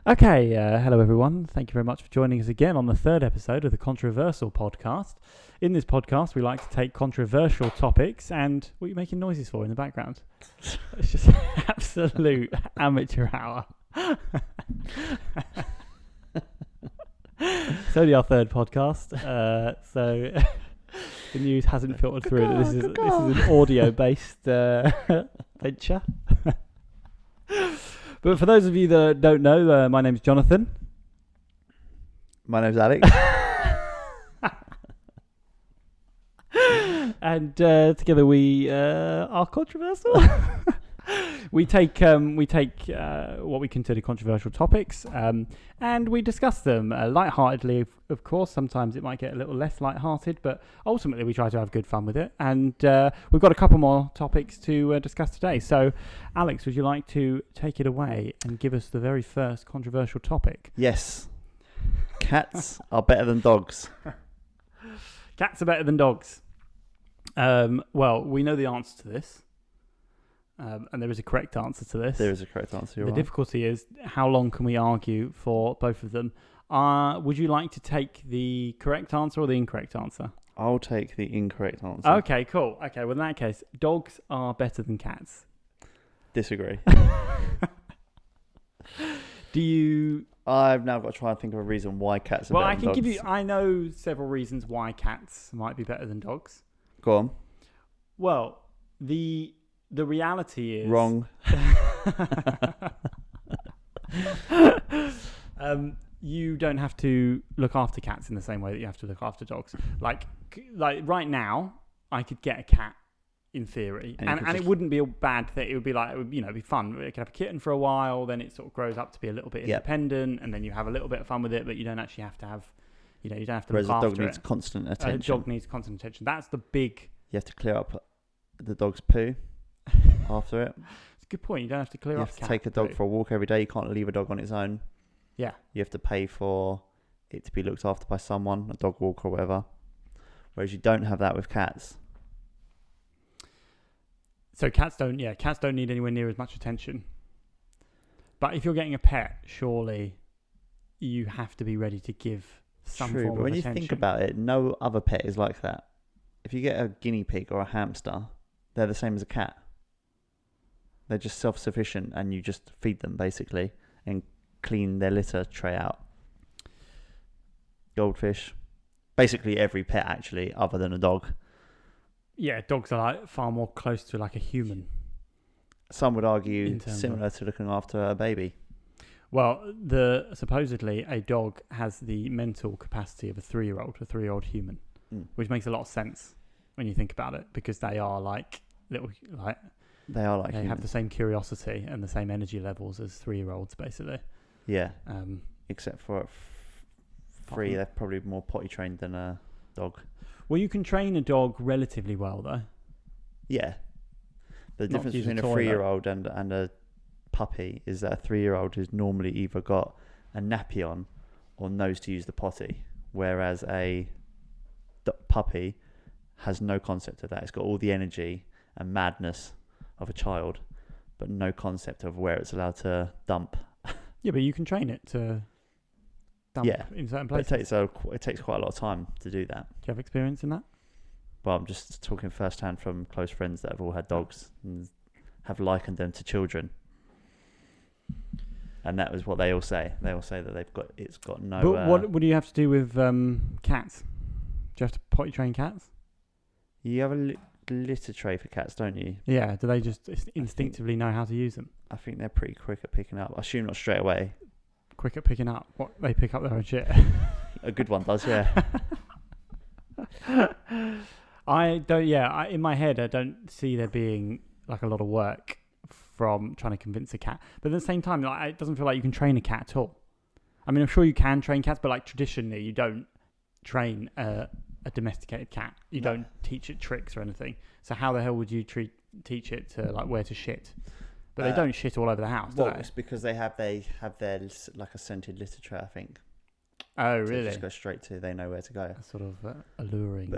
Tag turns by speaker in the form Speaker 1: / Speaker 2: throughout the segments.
Speaker 1: Okay, hello everyone. Thank you very much for joining us again on the third episode of the Contreversal podcast. In this podcast, we like to take controversial topics and what are you making noises for in the background? It's just absolute amateur hour. It's only our third podcast, so the news hasn't filtered through that this is an audio-based venture. But for those of you that don't know, my name's Jonathan.
Speaker 2: My name's Alex.
Speaker 1: And together we are controversial. we take what we consider controversial topics and we discuss them lightheartedly, of course. Sometimes it might get a little less lighthearted, but ultimately we try to have good fun with it. And we've got a couple more topics to discuss today. So, Alex, would you like to take it away and give us the very first controversial topic?
Speaker 2: Yes. Cats are better than dogs.
Speaker 1: Cats are better than dogs. Well, we know the answer to this. And there is a correct answer to this.
Speaker 2: There is a correct answer.
Speaker 1: The difficulty is how long can we argue for both of them? Would you like to take the correct answer or the incorrect answer?
Speaker 2: I'll take the incorrect answer.
Speaker 1: Okay, cool. Okay, well in that case, dogs are better than cats.
Speaker 2: Disagree.
Speaker 1: Do you...
Speaker 2: I've now got to try and think of a reason why cats are better than dogs.
Speaker 1: Well, I can give you... I know several reasons why cats might be better than dogs.
Speaker 2: Go on.
Speaker 1: Well, the reality is...
Speaker 2: Wrong.
Speaker 1: You don't have to look after cats in the same way that you have to look after dogs. Like right now, I could get a cat in theory, and it wouldn't be a bad thing. It would be like, it'd be fun. You could have a kitten for a while, then it sort of grows up to be a little bit independent, and then you have a little bit of fun with it, but you don't actually have to have, you don't have to
Speaker 2: Whereas
Speaker 1: look after it.
Speaker 2: Whereas a dog needs constant attention.
Speaker 1: A dog needs constant attention. That's the big...
Speaker 2: You have to clear up the dog's poo after it.
Speaker 1: It's a good point. You don't have to clear up cat.
Speaker 2: You have to take a dog for a walk every day. You can't leave a dog on its own.
Speaker 1: Yeah.
Speaker 2: You have to pay for it to be looked after by someone, a dog walker or whatever. Whereas you don't have that with cats.
Speaker 1: So cats don't need anywhere near as much attention. But if you're getting a pet, surely you have to be ready to give some form of attention.
Speaker 2: But when you think about it, no other pet is like that. If you get a guinea pig or a hamster, they're the same as a cat. They're just self-sufficient and you just feed them basically and clean their litter tray out. Goldfish. Basically every pet actually, other than a dog.
Speaker 1: Yeah, dogs are like far more close to like a human.
Speaker 2: Some would argue similar to looking after a baby.
Speaker 1: Well, supposedly a dog has the mental capacity of a 3-year-old human, which makes a lot of sense when you think about it, because they are like little, like
Speaker 2: they are like
Speaker 1: they
Speaker 2: humans.
Speaker 1: have the same curiosity and the same energy levels as 3-year-olds, basically.
Speaker 2: Yeah. Except for three, they're probably more potty trained than a dog.
Speaker 1: Well, you can train a dog relatively well, though.
Speaker 2: Yeah. The difference between a 3-year-old and a puppy is that a 3-year-old has normally either got a nappy on or knows to use the potty, whereas a puppy has no concept of that. It's got all the energy and madness of a child, but no concept of where it's allowed to dump.
Speaker 1: Yeah, but you can train it to dump in certain places.
Speaker 2: But it takes quite a lot of time to do that.
Speaker 1: Do you have experience in that?
Speaker 2: Well, I'm just talking firsthand from close friends that have all had dogs and have likened them to children. And that was what they all say. They all say that it's got no...
Speaker 1: But what do you have to do with cats? Do you have to potty train cats?
Speaker 2: You have a litter tray for cats, don't you?
Speaker 1: Yeah. Do they just instinctively know how to use them?
Speaker 2: I think they're pretty quick at picking up. I assume not straight away.
Speaker 1: Quick at picking up? What? They pick up their own shit?
Speaker 2: A good one does, yeah.
Speaker 1: In my head, I don't see there being like a lot of work from trying to convince a cat. But at the same time, it doesn't feel like you can train a cat at all. I mean, I'm sure you can train cats, but like traditionally, you don't train a domesticated cat. You don't teach it tricks or anything. So how the hell would you teach it to like where to shit? But they don't shit all over the house, do they?
Speaker 2: It's because they have their like a scented litter tray, I think.
Speaker 1: Oh, really?
Speaker 2: So just go straight to, they know where to go.
Speaker 1: That's sort of alluring.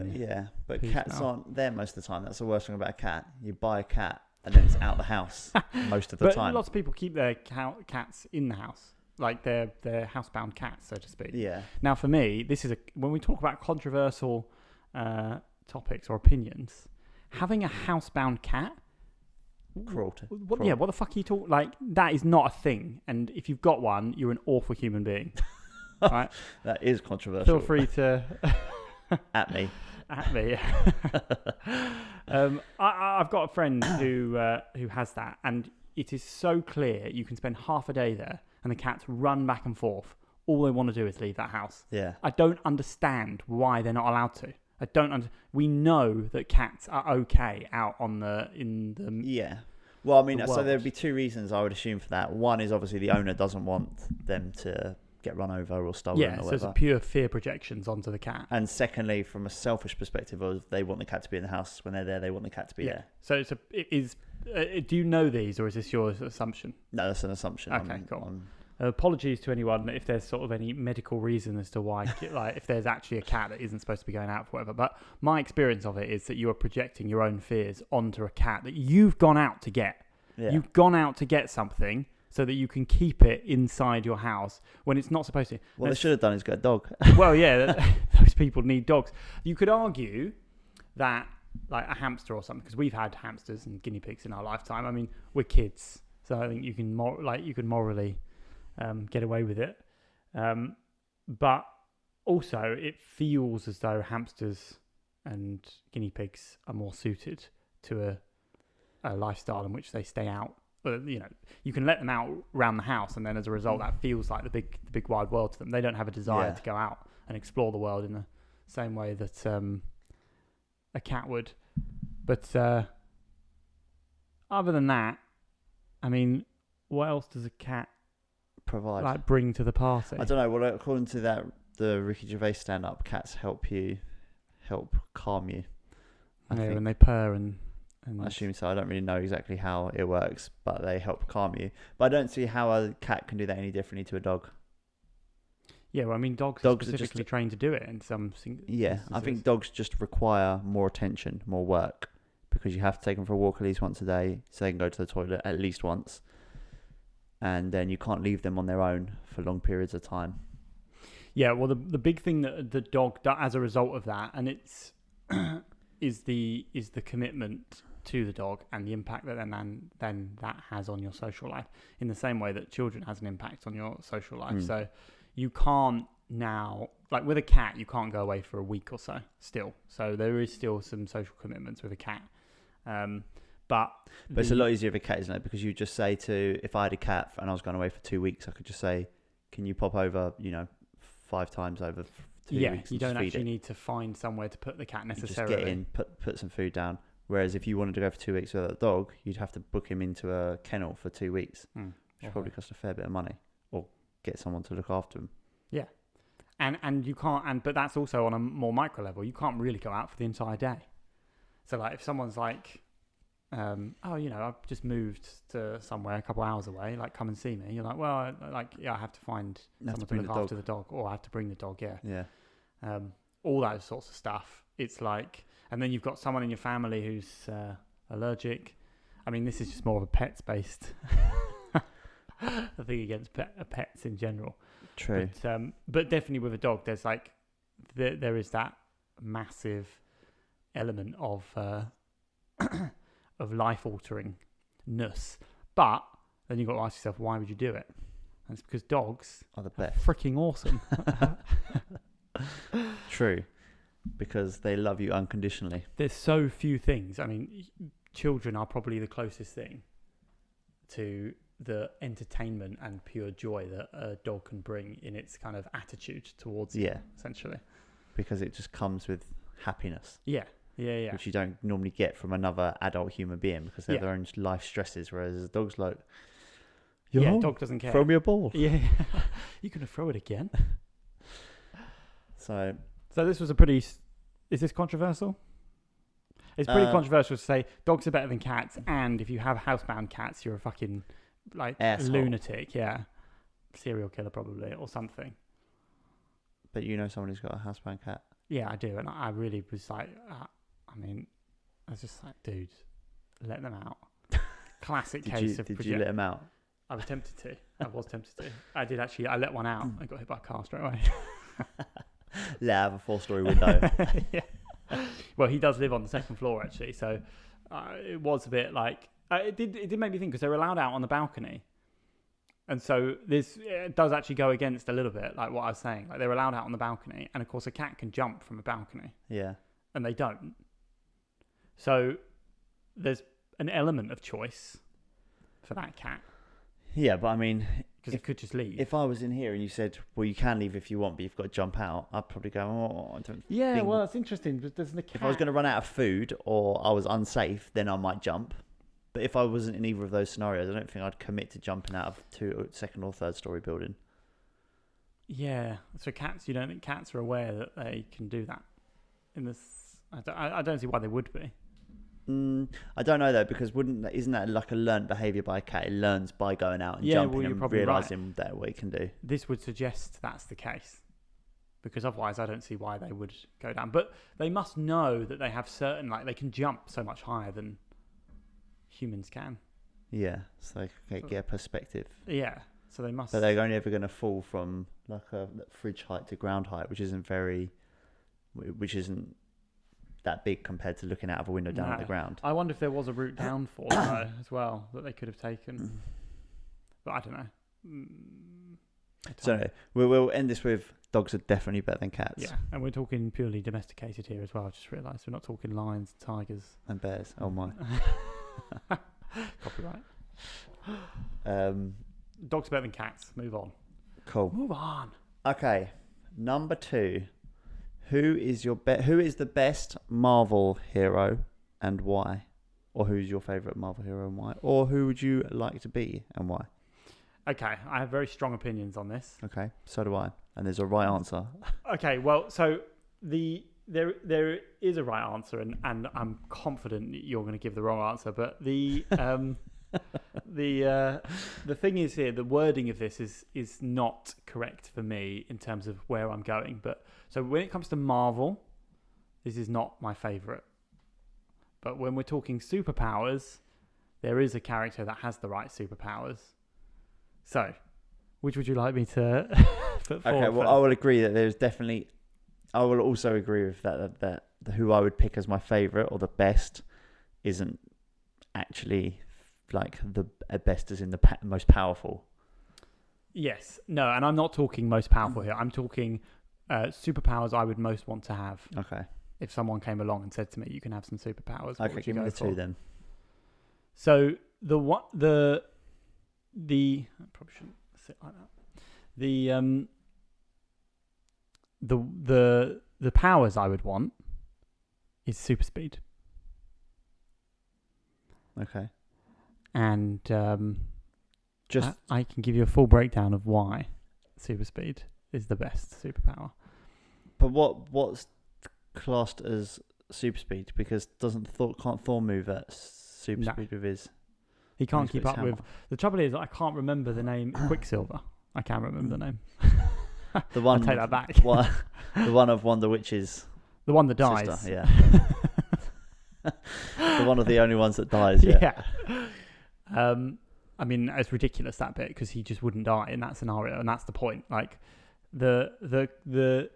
Speaker 2: But cats aren't there most of the time. That's the worst thing about a cat. You buy a cat and then it's out the house most of the time.
Speaker 1: But lots of people keep their cats in the house, like they're housebound cats, so to speak.
Speaker 2: Yeah.
Speaker 1: Now, for me, this is when we talk about controversial topics or opinions, having a housebound cat.
Speaker 2: Cruelty.
Speaker 1: Yeah, what the fuck are you talking? Like, that is not a thing. And if you've got one, you're an awful human being. Right?
Speaker 2: That is controversial.
Speaker 1: Feel free to
Speaker 2: At me.
Speaker 1: I've got a friend who has that, and it is so clear. You can spend half a day there, and the cats run back and forth. All they want to do is leave that house.
Speaker 2: Yeah.
Speaker 1: I don't understand why they're not allowed to. We know that cats are okay out in the
Speaker 2: Yeah. Well, I mean,
Speaker 1: the
Speaker 2: so
Speaker 1: world.
Speaker 2: there'd be two reasons I would assume for that. One is obviously the owner doesn't want them to get run over or stolen or
Speaker 1: so
Speaker 2: whatever.
Speaker 1: it's pure fear projections onto the cat.
Speaker 2: And secondly, from a selfish perspective, of they want the cat to be in the house. When they're there, they want the cat to be there.
Speaker 1: So it is. Do you know these, or is this your assumption?
Speaker 2: No, that's an assumption.
Speaker 1: Okay, cool. Apologies to anyone if there's sort of any medical reason as to why, like if there's actually a cat that isn't supposed to be going out for whatever. But my experience of it is that you are projecting your own fears onto a cat that you've gone out to get.
Speaker 2: Yeah.
Speaker 1: You've gone out to get something so that you can keep it inside your house when it's not supposed to.
Speaker 2: What they should have done is get a dog.
Speaker 1: Well, yeah, those people need dogs. You could argue that like a hamster or something, because we've had hamsters and guinea pigs in our lifetime. I mean, we're kids, so I think you can morally get away with it. But also, it feels as though hamsters and guinea pigs are more suited to a lifestyle in which they stay out. You can let them out around the house, and then as a result, that feels like the big wide world to them. They don't have a desire to go out and explore the world in the same way that a cat would. But other than that, I mean, what else does a cat
Speaker 2: Provide.
Speaker 1: bring to the party?
Speaker 2: I don't know. Well, according to the Ricky Gervais stand-up, cats help calm you. I think.
Speaker 1: When they purr and
Speaker 2: I assume so. I don't really know exactly how it works, but they help calm you. But I don't see how a cat can do that any differently to a dog.
Speaker 1: Yeah, well, I mean, dogs are specifically trained to do it in some
Speaker 2: Yeah, I think dogs just require more attention, more work, because you have to take them for a walk at least once a day, so they can go to the toilet at least once. And then you can't leave them on their own for long periods of time. Yeah,
Speaker 1: well, the big thing that the dog does as a result of that, and it's is the commitment to the dog and the impact that then that has on your social life, in the same way that children has an impact on your social life. So you can't now, like with a cat, you can't go away for a week or so still. So there is still some social commitments with a cat. But
Speaker 2: it's a lot easier with a cat, isn't it? Because you just say if I had a cat and I was going away for 2 weeks, I could just say, can you pop over, 5 times over 2 weeks?
Speaker 1: You don't actually need to find somewhere to put the cat necessarily.
Speaker 2: You just get in, put some food down. Whereas if you wanted to go for 2 weeks without a dog, you'd have to book him into a kennel for 2 weeks, which would probably cost a fair bit of money, or get someone to look after him. Yeah.
Speaker 1: And you can't, but that's also on a more micro level. You can't really go out for the entire day. So like if someone's like, I've just moved to somewhere a couple hours away, like come and see me. You're like, well, I have to find someone to look after the dog, or I have to bring the dog. Yeah. All those sorts of stuff. It's like, and then you've got someone in your family who's allergic. I mean, this is just more of a pets-based thing against pets in general.
Speaker 2: True.
Speaker 1: But definitely with a dog, there's like, there is that massive element of life-alteringness. But then you've got to ask yourself, why would you do it? And it's because dogs
Speaker 2: are the best.
Speaker 1: Freaking awesome.
Speaker 2: True. Because they love you unconditionally.
Speaker 1: There's so few things. I mean, children are probably the closest thing to the entertainment and pure joy that a dog can bring in its kind of attitude towards you, essentially.
Speaker 2: Because it just comes with happiness.
Speaker 1: Yeah.
Speaker 2: Which you don't normally get from another adult human being, because they have their own life stresses, whereas a dog's like,
Speaker 1: dog doesn't care.
Speaker 2: Throw me a ball.
Speaker 1: Yeah. You can throw it again.
Speaker 2: So
Speaker 1: this was is this controversial? It's pretty controversial to say dogs are better than cats, and if you have housebound cats, you're a fucking lunatic, serial killer probably, or something.
Speaker 2: But someone who's got a housebound cat?
Speaker 1: Yeah, I do, and I really was like, I was just like, dude, let them out. classic
Speaker 2: Did
Speaker 1: case
Speaker 2: you,
Speaker 1: of
Speaker 2: did you let him out?
Speaker 1: I was tempted to. I did actually. I let one out and got hit by a car straight away.
Speaker 2: Let out of a 4-story window.
Speaker 1: Yeah. Well, he does live on the second floor actually, so it was a bit like it did make me think because they were allowed out on the balcony, and so it does actually go against a little bit like what I was saying. Like they're allowed out on the balcony, and of course a cat can jump from a balcony.
Speaker 2: Yeah.
Speaker 1: And they don't. So there's an element of choice for that cat.
Speaker 2: Yeah, but I mean,
Speaker 1: because it could just leave.
Speaker 2: If I was in here and you said, "Well, you can leave if you want, but you've got to jump out," I'd probably go, "Oh, I don't."
Speaker 1: Yeah, well, that's interesting. But there's the cat.
Speaker 2: If I was going to run out of food or I was unsafe, then I might jump. But if I wasn't in either of those scenarios, I don't think I'd commit to jumping out of second or third story building.
Speaker 1: Yeah, so cats. You don't think cats are aware that they can do that? In this, I don't see why they would be.
Speaker 2: I don't know though, because isn't that like a learned behaviour by a cat? It learns by going out and jumping and realising that what it can do.
Speaker 1: This would suggest that's the case, because otherwise I don't see why they would go down. But they must know that they have certain, like they can jump so much higher than humans can.
Speaker 2: Yeah, so they get a perspective.
Speaker 1: Yeah, so they must.
Speaker 2: But they're only ever going to fall from like a fridge height to ground height, which isn't that big compared to looking out of a window down at the ground.
Speaker 1: I wonder if there was a route down for them as well that they could have taken. But I don't know.
Speaker 2: So we'll end this with dogs are definitely better than cats.
Speaker 1: Yeah, and we're talking purely domesticated here as well. I just realised we're not talking lions, tigers.
Speaker 2: And bears. Oh my.
Speaker 1: Copyright. Dogs are better than cats. Move on.
Speaker 2: Cool.
Speaker 1: Move on.
Speaker 2: Okay. Number 2. Who is the best Marvel hero and why? Or who's your favourite Marvel hero and why? Or who would you like to be and why?
Speaker 1: Okay, I have very strong opinions on this.
Speaker 2: Okay, so do I. And there's a right answer.
Speaker 1: Okay, well, so there is a right answer, and I'm confident you're going to give the wrong answer. But the thing is here, the wording of this is not correct for me in terms of where I'm going. But so when it comes to Marvel, this is not my favourite. But when we're talking superpowers, there is a character that has the right superpowers. So, which would you like me to put forward?
Speaker 2: Okay, well,
Speaker 1: first?
Speaker 2: I will agree that there's definitely. I will also agree with that who I would pick as my favourite or the best isn't actually like the best as in the most powerful.
Speaker 1: Yes, no, and I'm not talking most powerful here. I'm talking superpowers I would most want to have.
Speaker 2: Okay.
Speaker 1: If someone came along and said to me, "You can have some superpowers," what
Speaker 2: okay,
Speaker 1: would you
Speaker 2: give me
Speaker 1: go
Speaker 2: the
Speaker 1: for?
Speaker 2: 2 then.
Speaker 1: So I probably shouldn't sit like that. The powers I would want is super speed.
Speaker 2: Okay.
Speaker 1: And
Speaker 2: just
Speaker 1: I can give you a full breakdown of why super speed is the best superpower.
Speaker 2: But what's classed as super speed? Because can't Thor move at super speed with his?
Speaker 1: He can't keep up with. The trouble is, I can't remember the name Quicksilver. I can't remember the name.
Speaker 2: The one.
Speaker 1: I'll take that back.
Speaker 2: The one of Wonder Witch's.
Speaker 1: The one that dies.
Speaker 2: Sister, yeah. The one of the only ones that dies. Yeah.
Speaker 1: I mean, it's ridiculous that bit because he just wouldn't die in that scenario, and that's the point. Like, the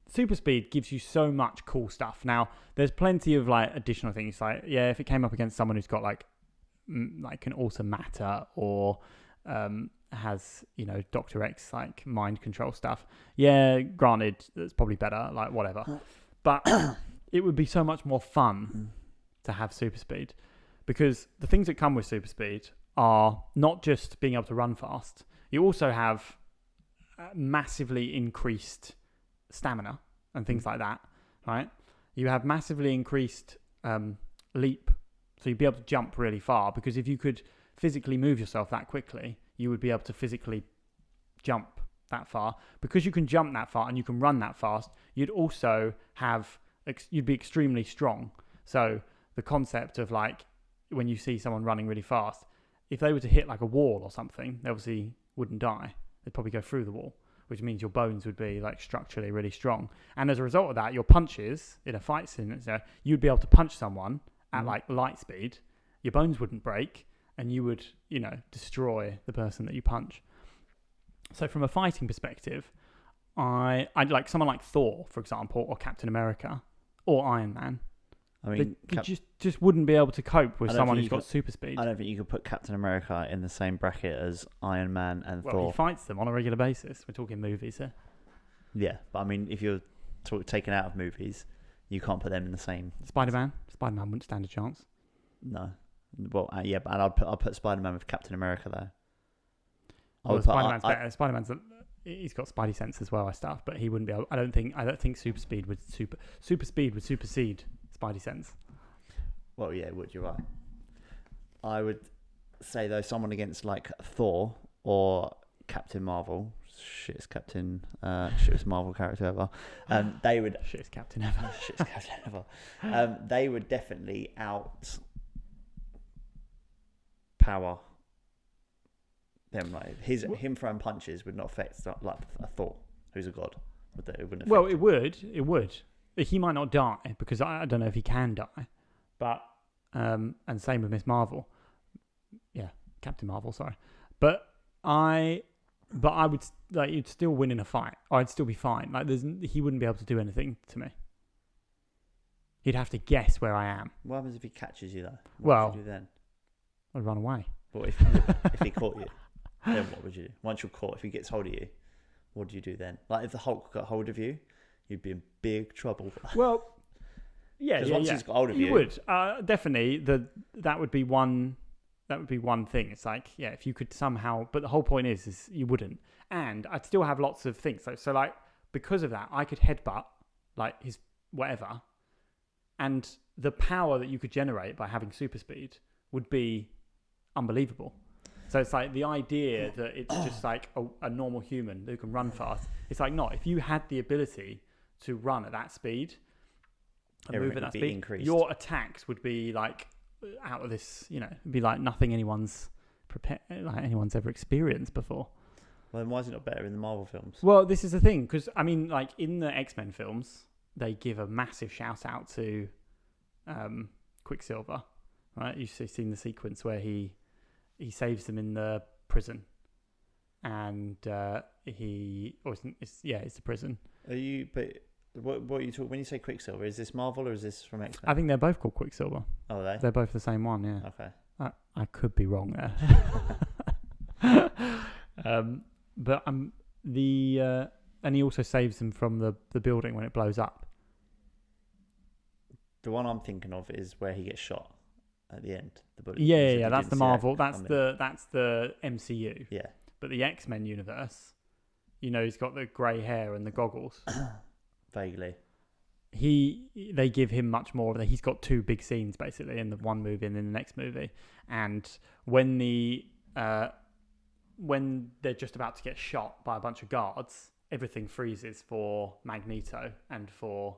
Speaker 1: super speed gives you so much cool stuff. Now, there's plenty of like additional things. Like, yeah, if it came up against someone who's got like can also matter or has Dr. X like mind control stuff. Yeah, granted, that's probably better. Like whatever, but it would be so much more fun to have super speed because the things that come with super speed are not just being able to run fast. You also have massively increased stamina and things like that, right? You have massively increased leap. So you'd be able to jump really far because if you could physically move yourself that quickly, you would be able to physically jump that far. Because you can jump that far and you can run that fast, you'd also you'd be extremely strong. So the concept of like when you see someone running really fast, if they were to hit like a wall or something, they obviously wouldn't die. They'd probably go through the wall, which means your bones would be like structurally really strong. And as a result of that, your punches in a fight scene, you'd be able to punch someone at like light speed, your bones wouldn't break, and you would, destroy the person that you punch. So from a fighting perspective, I'd like someone like Thor, for example, or Captain America, or Iron Man.
Speaker 2: I mean,
Speaker 1: just wouldn't be able to cope with someone who's got super speed.
Speaker 2: I don't think you could put Captain America in the same bracket as Iron Man and Thor.
Speaker 1: Well, he fights them on a regular basis. We're talking movies here.
Speaker 2: Yeah, but I mean, if you're taken out of movies, you can't put them in the same.
Speaker 1: Spider-Man wouldn't stand a chance.
Speaker 2: No. Well, yeah, but I'll put Spider-Man with Captain America though.
Speaker 1: Well, Spider-Man's better. Spider-Man's he's got Spidey sense as well and stuff, but he wouldn't be able. I don't think super speed would supersede Spidey sense.
Speaker 2: Well, yeah, you're right. I would say though, someone against like Thor or Captain Marvel, shittest Marvel character ever. They would
Speaker 1: shittest Captain ever.
Speaker 2: Shittest Captain ever. They would definitely outpower them. Like him throwing punches would not affect like a Thor, who's a god. It
Speaker 1: would. He might not die because I don't know if he can die, but and same with Miss Marvel. Yeah, Captain Marvel. Sorry, but I would like you'd still win in a fight. I'd still be fine. Like he wouldn't be able to do anything to me. He'd have to guess where I am.
Speaker 2: What happens if he catches you though?
Speaker 1: What
Speaker 2: would you do then?
Speaker 1: I'd run away.
Speaker 2: But if he caught you, then what would you do? Once you're caught, if he gets hold of you, what do you do then? Like if the Hulk got hold of you, you'd be in big trouble.
Speaker 1: Well, yeah,
Speaker 2: because once he's got hold of you,
Speaker 1: you would definitely. That would be one. That would be one thing. It's like, yeah, if you could somehow, but the whole point is you wouldn't. And I'd still have lots of things. So like, because of that, I could headbutt, like his whatever. And the power that you could generate by having super speed would be unbelievable. So it's like the idea that it's just like a normal human who can run fast. It's like, not. If you had the ability to run at that speed and move at that speed, increased. Your attacks would be like, out of this, it'd be like nothing anyone's ever experienced before.
Speaker 2: Well, then why is it not better in the Marvel films?
Speaker 1: Well, this is the thing, because I mean, like in the X-Men films, they give a massive shout out to Quicksilver, right? You've seen the sequence where he saves them in the prison, and it's the prison.
Speaker 2: What are you talking when you say Quicksilver? Is this Marvel or is this from X-Men?
Speaker 1: I think they're both called Quicksilver.
Speaker 2: Oh, are they?
Speaker 1: They're both the same one, yeah.
Speaker 2: Okay.
Speaker 1: I could be wrong there. But and he also saves them from the building when it blows up.
Speaker 2: The one I'm thinking of is where he gets shot at the end. The bullet.
Speaker 1: Yeah. That's the Marvel. That's the MCU.
Speaker 2: Yeah.
Speaker 1: But the X-Men universe, he's got the grey hair and the goggles.
Speaker 2: Vaguely.
Speaker 1: They give him much more. He's got two big scenes basically in the one movie and in the next movie. And when they're just about to get shot by a bunch of guards, everything freezes for Magneto and for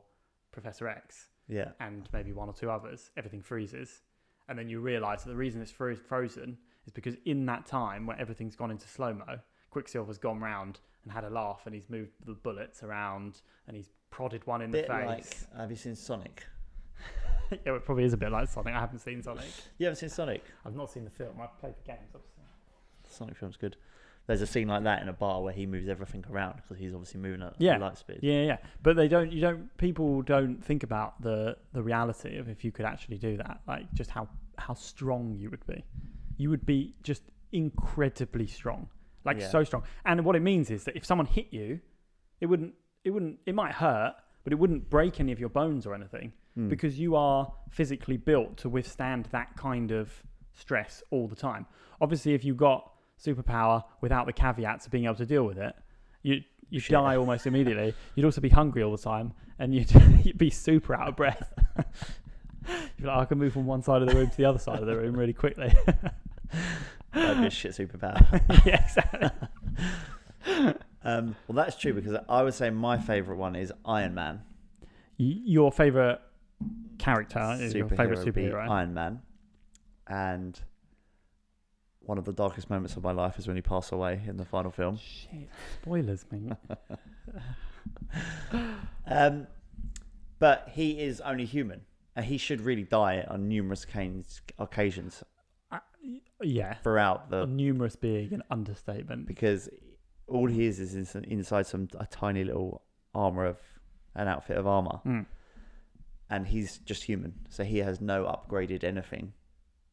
Speaker 1: Professor X.
Speaker 2: Yeah.
Speaker 1: And maybe one or two others. Everything freezes. And then you realise that the reason it's frozen is because in that time where everything's gone into slow-mo, Quicksilver's gone round and had a laugh, and he's moved the bullets around and he's prodded one in the face.
Speaker 2: Like, have you seen Sonic?
Speaker 1: Yeah, it probably is a bit like Sonic. I haven't seen Sonic.
Speaker 2: You haven't seen Sonic?
Speaker 1: I've not seen the film. I've played the games, obviously.
Speaker 2: The Sonic film's good. There's a scene like that in a bar where he moves everything around because he's obviously moving at light speed.
Speaker 1: Yeah. But people don't think about the reality of if you could actually do that, like just how strong you would be. You would be just incredibly strong. So strong. And what it means is that if someone hit you, it might hurt, but it wouldn't break any of your bones or anything because you are physically built to withstand that kind of stress all the time. Obviously, if you got superpower without the caveats of being able to deal with it, you'd die almost immediately. You'd also be hungry all the time, and you'd be super out of breath. You'd be like, I can move from one side of the room to the other side of the room really quickly.
Speaker 2: That'd be a shit superpower.
Speaker 1: Yeah, exactly.
Speaker 2: Well, that's true because I would say my favourite one is Iron Man.
Speaker 1: Your favourite character is your favourite superhero?
Speaker 2: Iron Man. And one of the darkest moments of my life is when he passed away in the final film.
Speaker 1: Shit, spoilers, mate.
Speaker 2: But he is only human. And he should really die on numerous occasions.
Speaker 1: Yeah.
Speaker 2: throughout the
Speaker 1: Numerous being an understatement.
Speaker 2: because all he is inside a tiny little an outfit of armor, and he's just human, so he has no upgraded anything,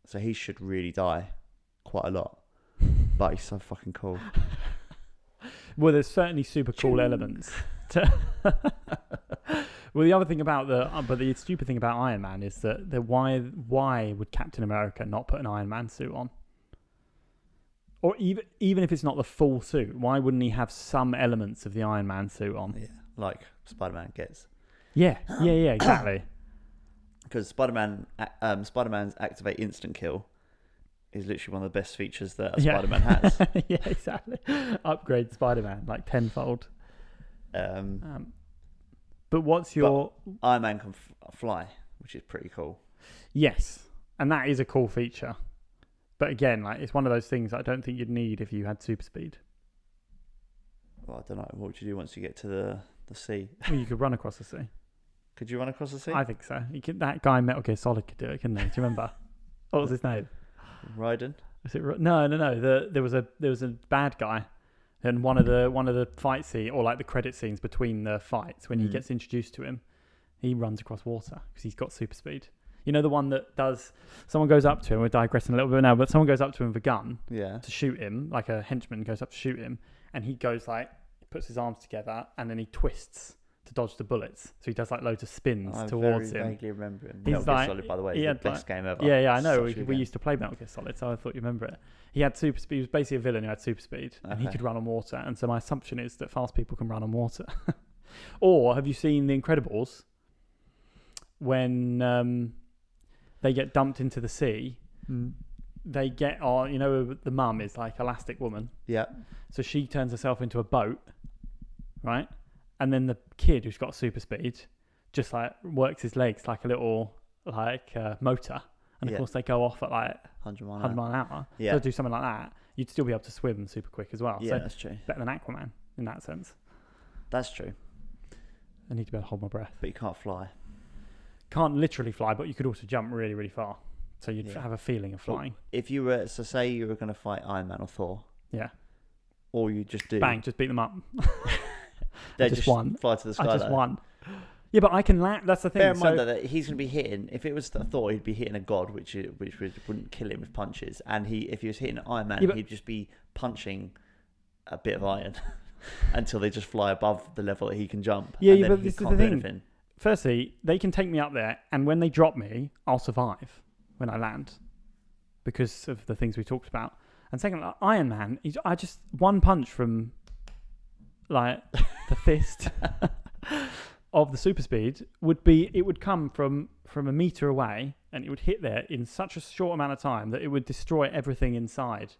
Speaker 2: so he should really die quite a lot, but he's so fucking cool.
Speaker 1: Well, there's certainly super cool elements. Well, the other thing about the stupid thing about Iron Man is that why would Captain America not put an Iron Man suit on? Or even if it's not the full suit, why wouldn't he have some elements of the Iron Man suit on?
Speaker 2: Yeah, like Spider-Man gets.
Speaker 1: Yeah, exactly.
Speaker 2: Because Spider-Man's activate instant kill is literally one of the best features that a Spider-Man has.
Speaker 1: Yeah, exactly. Upgrade Spider-Man like tenfold. But what's your...
Speaker 2: Iron Man can fly, which is pretty cool.
Speaker 1: Yes, and that is a cool feature. But again, like it's one of those things I don't think you'd need if you had super speed.
Speaker 2: Well, I don't know. What would you do once you get to the sea?
Speaker 1: Well, you could run across the sea.
Speaker 2: Could you run across the sea?
Speaker 1: I think so. That guy in Metal Gear Solid could do it, couldn't he? Do you remember? What was his name?
Speaker 2: Raiden?
Speaker 1: Was it? No. There was a bad guy. And one of the fight scene, or like the credit scenes between the fights, when he gets introduced to him, he runs across water because he's got super speed. You know, the one that does, someone goes up to him, we're digressing a little bit now, but someone goes up to him with a gun to shoot him, like a henchman goes up to shoot him, and he goes like, puts his arms together, and then he twists to dodge the bullets. So he does like loads of spins towards him. I
Speaker 2: vaguely remember him.
Speaker 1: He's
Speaker 2: Metal Gear Solid, by the way, is the best game ever.
Speaker 1: Yeah, I know. We used to play Metal Gear Solid, so I thought you remember it. He had super speed. He was basically a villain who had super speed, and he could run on water. And so my assumption is that fast people can run on water. Or have you seen The Incredibles? When they get dumped into the sea, they get on. You know, the mum is like Elastic Woman. Yeah. So she turns herself into a boat, right? And then the kid who's got super speed just like works his legs like a little motor. And of course they go off at like 100 mile an hour. Yeah. So do something like that, you'd still be able to swim super quick as well.
Speaker 2: Yeah,
Speaker 1: so
Speaker 2: that's true.
Speaker 1: Better than Aquaman in that sense.
Speaker 2: That's true.
Speaker 1: I need to be able to hold my breath.
Speaker 2: But you can't fly.
Speaker 1: Can't literally fly, but you could also jump really, really far. So you'd have a feeling of flying.
Speaker 2: Well, if you were, say you were going to fight Iron Man or Thor.
Speaker 1: Yeah.
Speaker 2: All you just do.
Speaker 1: Bang, just beat them up.
Speaker 2: They just won. Fly to the sky.
Speaker 1: I just won. Yeah, but I can land. That's the thing.
Speaker 2: Bear in mind that he's going to be hitting. If it was Thor, he'd be hitting a god, which wouldn't kill him with punches. And if he was hitting Iron Man, he'd just be punching a bit of iron until they just fly above the level that he can jump.
Speaker 1: Yeah, but this is the thing. Anything. Firstly, they can take me up there, and when they drop me, I'll survive when I land because of the things we talked about. And second, Iron Man, I just one punch from like the fist of the super speed would come from a meter away, and it would hit there in such a short amount of time that it would destroy everything inside.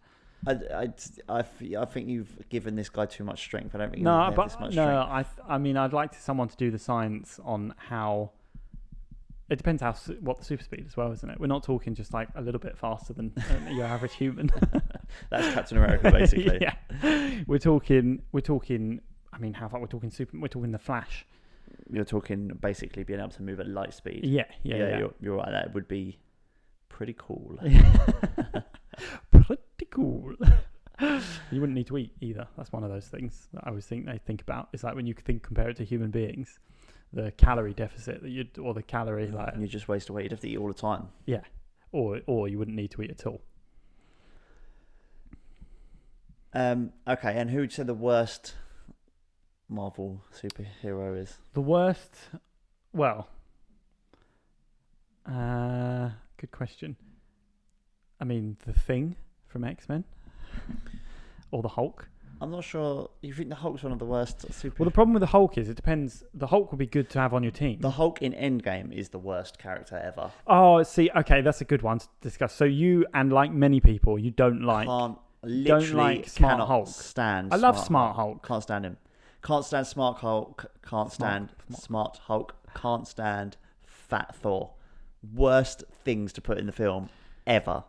Speaker 1: I think you've given this guy too much strength. I don't think this much strength. I mean, I'd like someone to do the science on how. It depends what the super speed as well, isn't it? We're not talking just like a little bit faster than your average human.
Speaker 2: That's Captain America, basically.
Speaker 1: Yeah, we're talking. I mean, how far? We're talking the Flash.
Speaker 2: You're talking basically being able to move at light speed.
Speaker 1: Yeah.
Speaker 2: You're right. That would be pretty cool.
Speaker 1: Pretty cool. You wouldn't need to eat either. That's one of those things that I always think about. It's like when you compare it to human beings, the calorie deficit or the calorie like.
Speaker 2: And you just waste away. You'd have to eat all the time.
Speaker 1: Yeah, or you wouldn't need to eat at all.
Speaker 2: Okay, and who would you say the worst Marvel superhero is?
Speaker 1: The worst? Well, good question. I mean, the Thing from X-Men or the Hulk.
Speaker 2: I'm not sure. You think the Hulk's one of the worst superheroes?
Speaker 1: Well, the problem with the Hulk is it depends. The Hulk would be good to have on your team.
Speaker 2: The Hulk in Endgame is the worst character ever.
Speaker 1: Oh, see, okay, that's a good one to discuss. So you, and like many people, you don't like Smart Hulk.
Speaker 2: Stand.
Speaker 1: I love Smart Hulk.
Speaker 2: Can't stand him. Can't stand Smart Hulk. Can't stand Smart Hulk. Can't stand Fat Thor. Worst things to put in the film ever.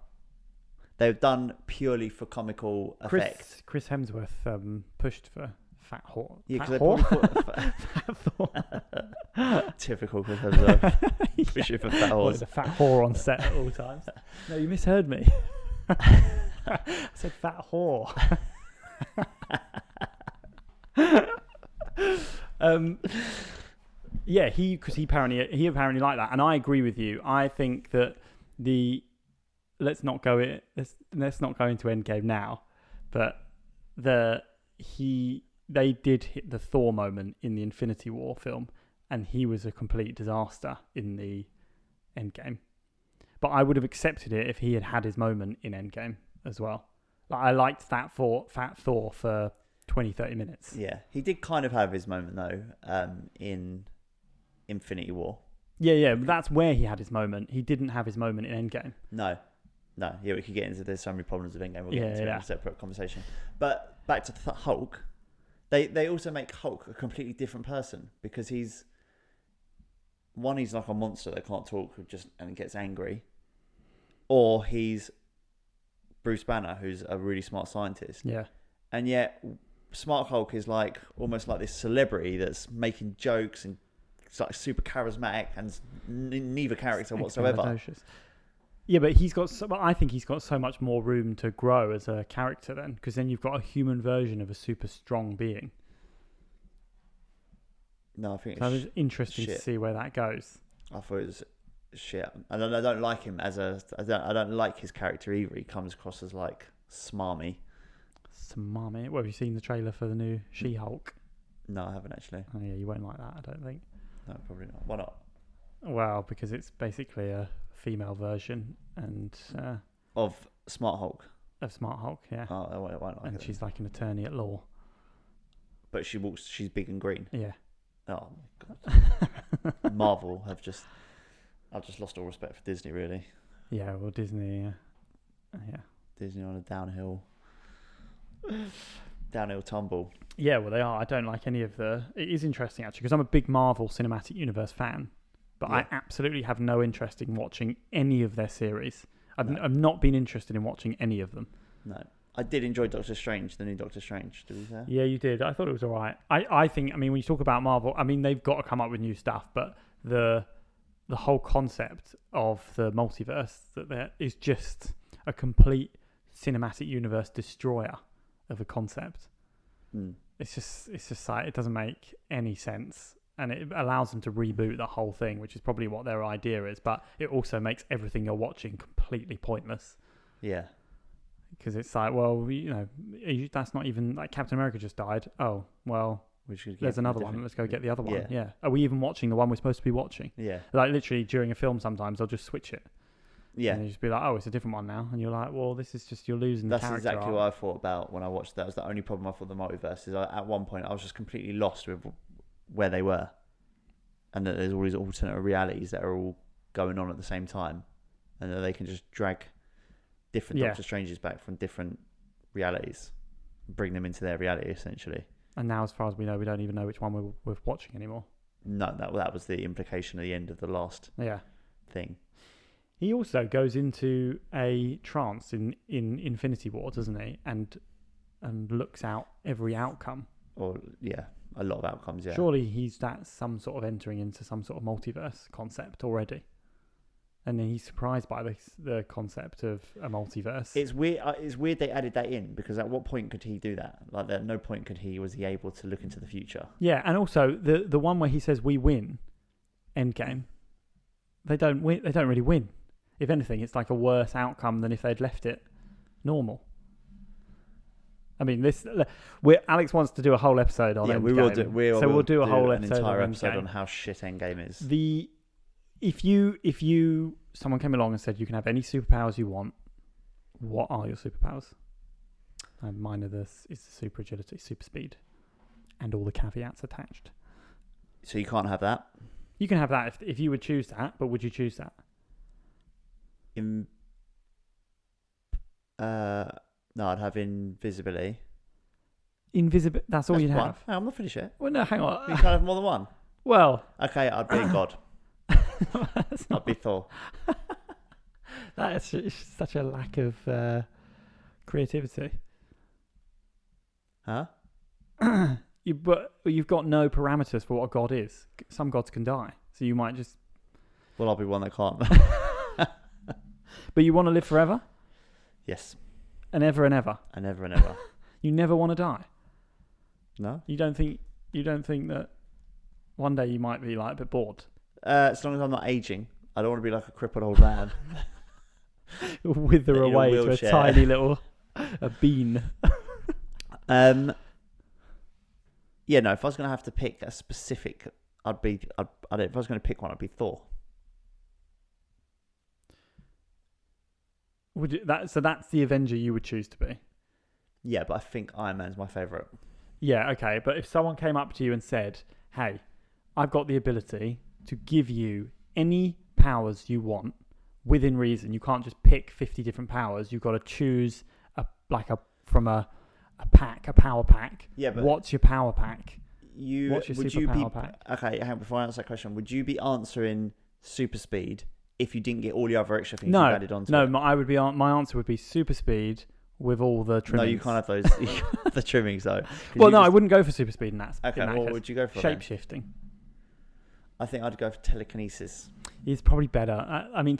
Speaker 2: They've done purely for comical effect.
Speaker 1: Chris Hemsworth pushed for Fat Thor.
Speaker 2: Yeah, because they probably thought Fat. Typical Chris Hemsworth. Pushing for Fat Thor.
Speaker 1: There's a fat whore on set at all times. No, you misheard me. I said fat whore. Yeah, because he apparently liked that, and I agree with you. I think that let's not go into Endgame now, but they did hit the Thor moment in the Infinity War film, and he was a complete disaster in the Endgame. But I would have accepted it if he had his moment in Endgame as well. Like, I liked Fat Thor for 20, 30 minutes.
Speaker 2: Yeah, he did kind of have his moment though in Infinity War.
Speaker 1: Yeah, but that's where he had his moment. He didn't have his moment in Endgame.
Speaker 2: No. Yeah, we could get into. There's so many problems with Endgame. We'll get into in a separate conversation. But back to Hulk, they also make Hulk a completely different person because he's like a monster that can't talk and gets angry, or he's Bruce Banner, who's a really smart scientist.
Speaker 1: Yeah,
Speaker 2: and yet Smart Hulk is like almost like this celebrity that's making jokes and it's like super charismatic and neither character whatsoever.
Speaker 1: Yeah, but I think he's got so much more room to grow as a character then, because then you've got a human version of a super strong being.
Speaker 2: No, I think
Speaker 1: it's interesting to see where that goes.
Speaker 2: I thought it was shit. And I don't like him I don't like his character either. He comes across as like smarmy.
Speaker 1: Well, have you seen the trailer for the new She-Hulk?
Speaker 2: No, I haven't actually.
Speaker 1: Oh yeah, you won't like that, I don't think.
Speaker 2: No, probably not. Why not?
Speaker 1: Well, because it's basically a female version
Speaker 2: of Smart Hulk.
Speaker 1: Of Smart Hulk, yeah.
Speaker 2: Oh, I won't like
Speaker 1: and she's like an attorney at law.
Speaker 2: But she's big and green.
Speaker 1: Yeah.
Speaker 2: Oh my god. Marvel I've just lost all respect for Disney, really.
Speaker 1: Yeah, well, Disney, yeah.
Speaker 2: Disney on a downhill tumble.
Speaker 1: Yeah, well, they are. I don't like any of it is interesting actually, because I'm a big Marvel Cinematic Universe fan, but I absolutely have no interest in watching any of their series. I've not been interested in watching any of them. No.
Speaker 2: I did enjoy Doctor Strange, the new Doctor Strange, to be fair.
Speaker 1: Yeah, you did. I thought it was all right. I think, when you talk about Marvel, they've got to come up with new stuff, but the whole concept of the multiverse is just a complete cinematic universe destroyer of a concept. It's just like, it doesn't make any sense, and it allows them to reboot the whole thing, which is probably what their idea is, but it also makes everything you're watching completely pointless.
Speaker 2: Yeah.
Speaker 1: Because it's like, well, that's not even, like, Captain America just died. Oh, well, there's another one. Let's go get the other one. Yeah. Are we even watching the one we're supposed to be watching?
Speaker 2: Yeah.
Speaker 1: Like, literally, during a film, sometimes they'll just switch it.
Speaker 2: Yeah.
Speaker 1: And you just be like, oh, it's a different one now. And you're like, well, this is just, you're losing the character.
Speaker 2: That's exactly what I thought about when I watched that. That was the only problem I thought the multiverse is. At one point, I was just completely lost with where they were. And that there's all these alternate realities that are all going on at the same time. And that they can just drag different Doctor Stranges back from different realities, bring them into their reality, essentially.
Speaker 1: And now, as far as we know, we don't even know which one we're watching anymore.
Speaker 2: No, that was the implication at the end of the last thing.
Speaker 1: He also goes into a trance in Infinity War, doesn't he? And looks out every outcome. Or
Speaker 2: a lot of outcomes. Yeah.
Speaker 1: Surely that's some sort of entering into some sort of multiverse concept already. And then he's surprised by the concept of a multiverse.
Speaker 2: It's weird. It's weird they added that in, because at what point could he do that? Like, at no point was he able to look into the future.
Speaker 1: Yeah, and also the one where he says we win, Endgame. They don't win. They don't really win. If anything, it's like a worse outcome than if they'd left it normal. Alex wants to do a whole episode on Endgame.
Speaker 2: Yeah, we'll do
Speaker 1: a whole episode,
Speaker 2: an entire episode on how shit Endgame is.
Speaker 1: If someone came along and said you can have any superpowers you want, what are your superpowers? Mine is the super agility, super speed, and all the caveats attached.
Speaker 2: So you can't have that?
Speaker 1: You can have that if you would choose that, but would you choose that?
Speaker 2: No, I'd have invisibility.
Speaker 1: That's all you'd have?
Speaker 2: Hang on, I'm not finished yet.
Speaker 1: Well, no, hang on.
Speaker 2: You can't have more than one?
Speaker 1: Well...
Speaker 2: Okay, I'd be a god. I'd be Thor.
Speaker 1: That is such a lack of creativity.
Speaker 2: Huh?
Speaker 1: But you've got no parameters for what a god is. Some gods can die, so you might just...
Speaker 2: Well, I'll be one that can't.
Speaker 1: But you want to live forever?
Speaker 2: Yes.
Speaker 1: And ever and ever.
Speaker 2: And ever and ever.
Speaker 1: You never want to die.
Speaker 2: No.
Speaker 1: You don't think that one day you might be like a bit bored.
Speaker 2: As long as I'm not aging, I don't want to be like a crippled old man.
Speaker 1: Wither away to a tiny little a bean.
Speaker 2: Yeah, no. If I was going to have to pick a specific, if I was going to pick one, I'd be Thor.
Speaker 1: Would you, so that's the Avenger you would choose to be?
Speaker 2: Yeah, but I think Iron Man's my favourite.
Speaker 1: Yeah, okay. But if someone came up to you and said, "Hey, I've got the ability to give you any powers you want within reason. You can't just pick 50 different powers. You've got to choose from a power pack.
Speaker 2: Yeah, but
Speaker 1: what's your power pack?
Speaker 2: What's your superpower pack? Okay, hang on, before I answer that question, would you be answering super speed if you didn't get all the other extra things you added onto it?
Speaker 1: No, my answer would be super speed with all the trimmings.
Speaker 2: No, you can't have those. You can't have the trimmings though.
Speaker 1: Well, no, I wouldn't go for super speed in that.
Speaker 2: Okay, what
Speaker 1: case.
Speaker 2: would you go for?
Speaker 1: Shape shifting.
Speaker 2: I think I'd go for telekinesis.
Speaker 1: It's probably better. I mean,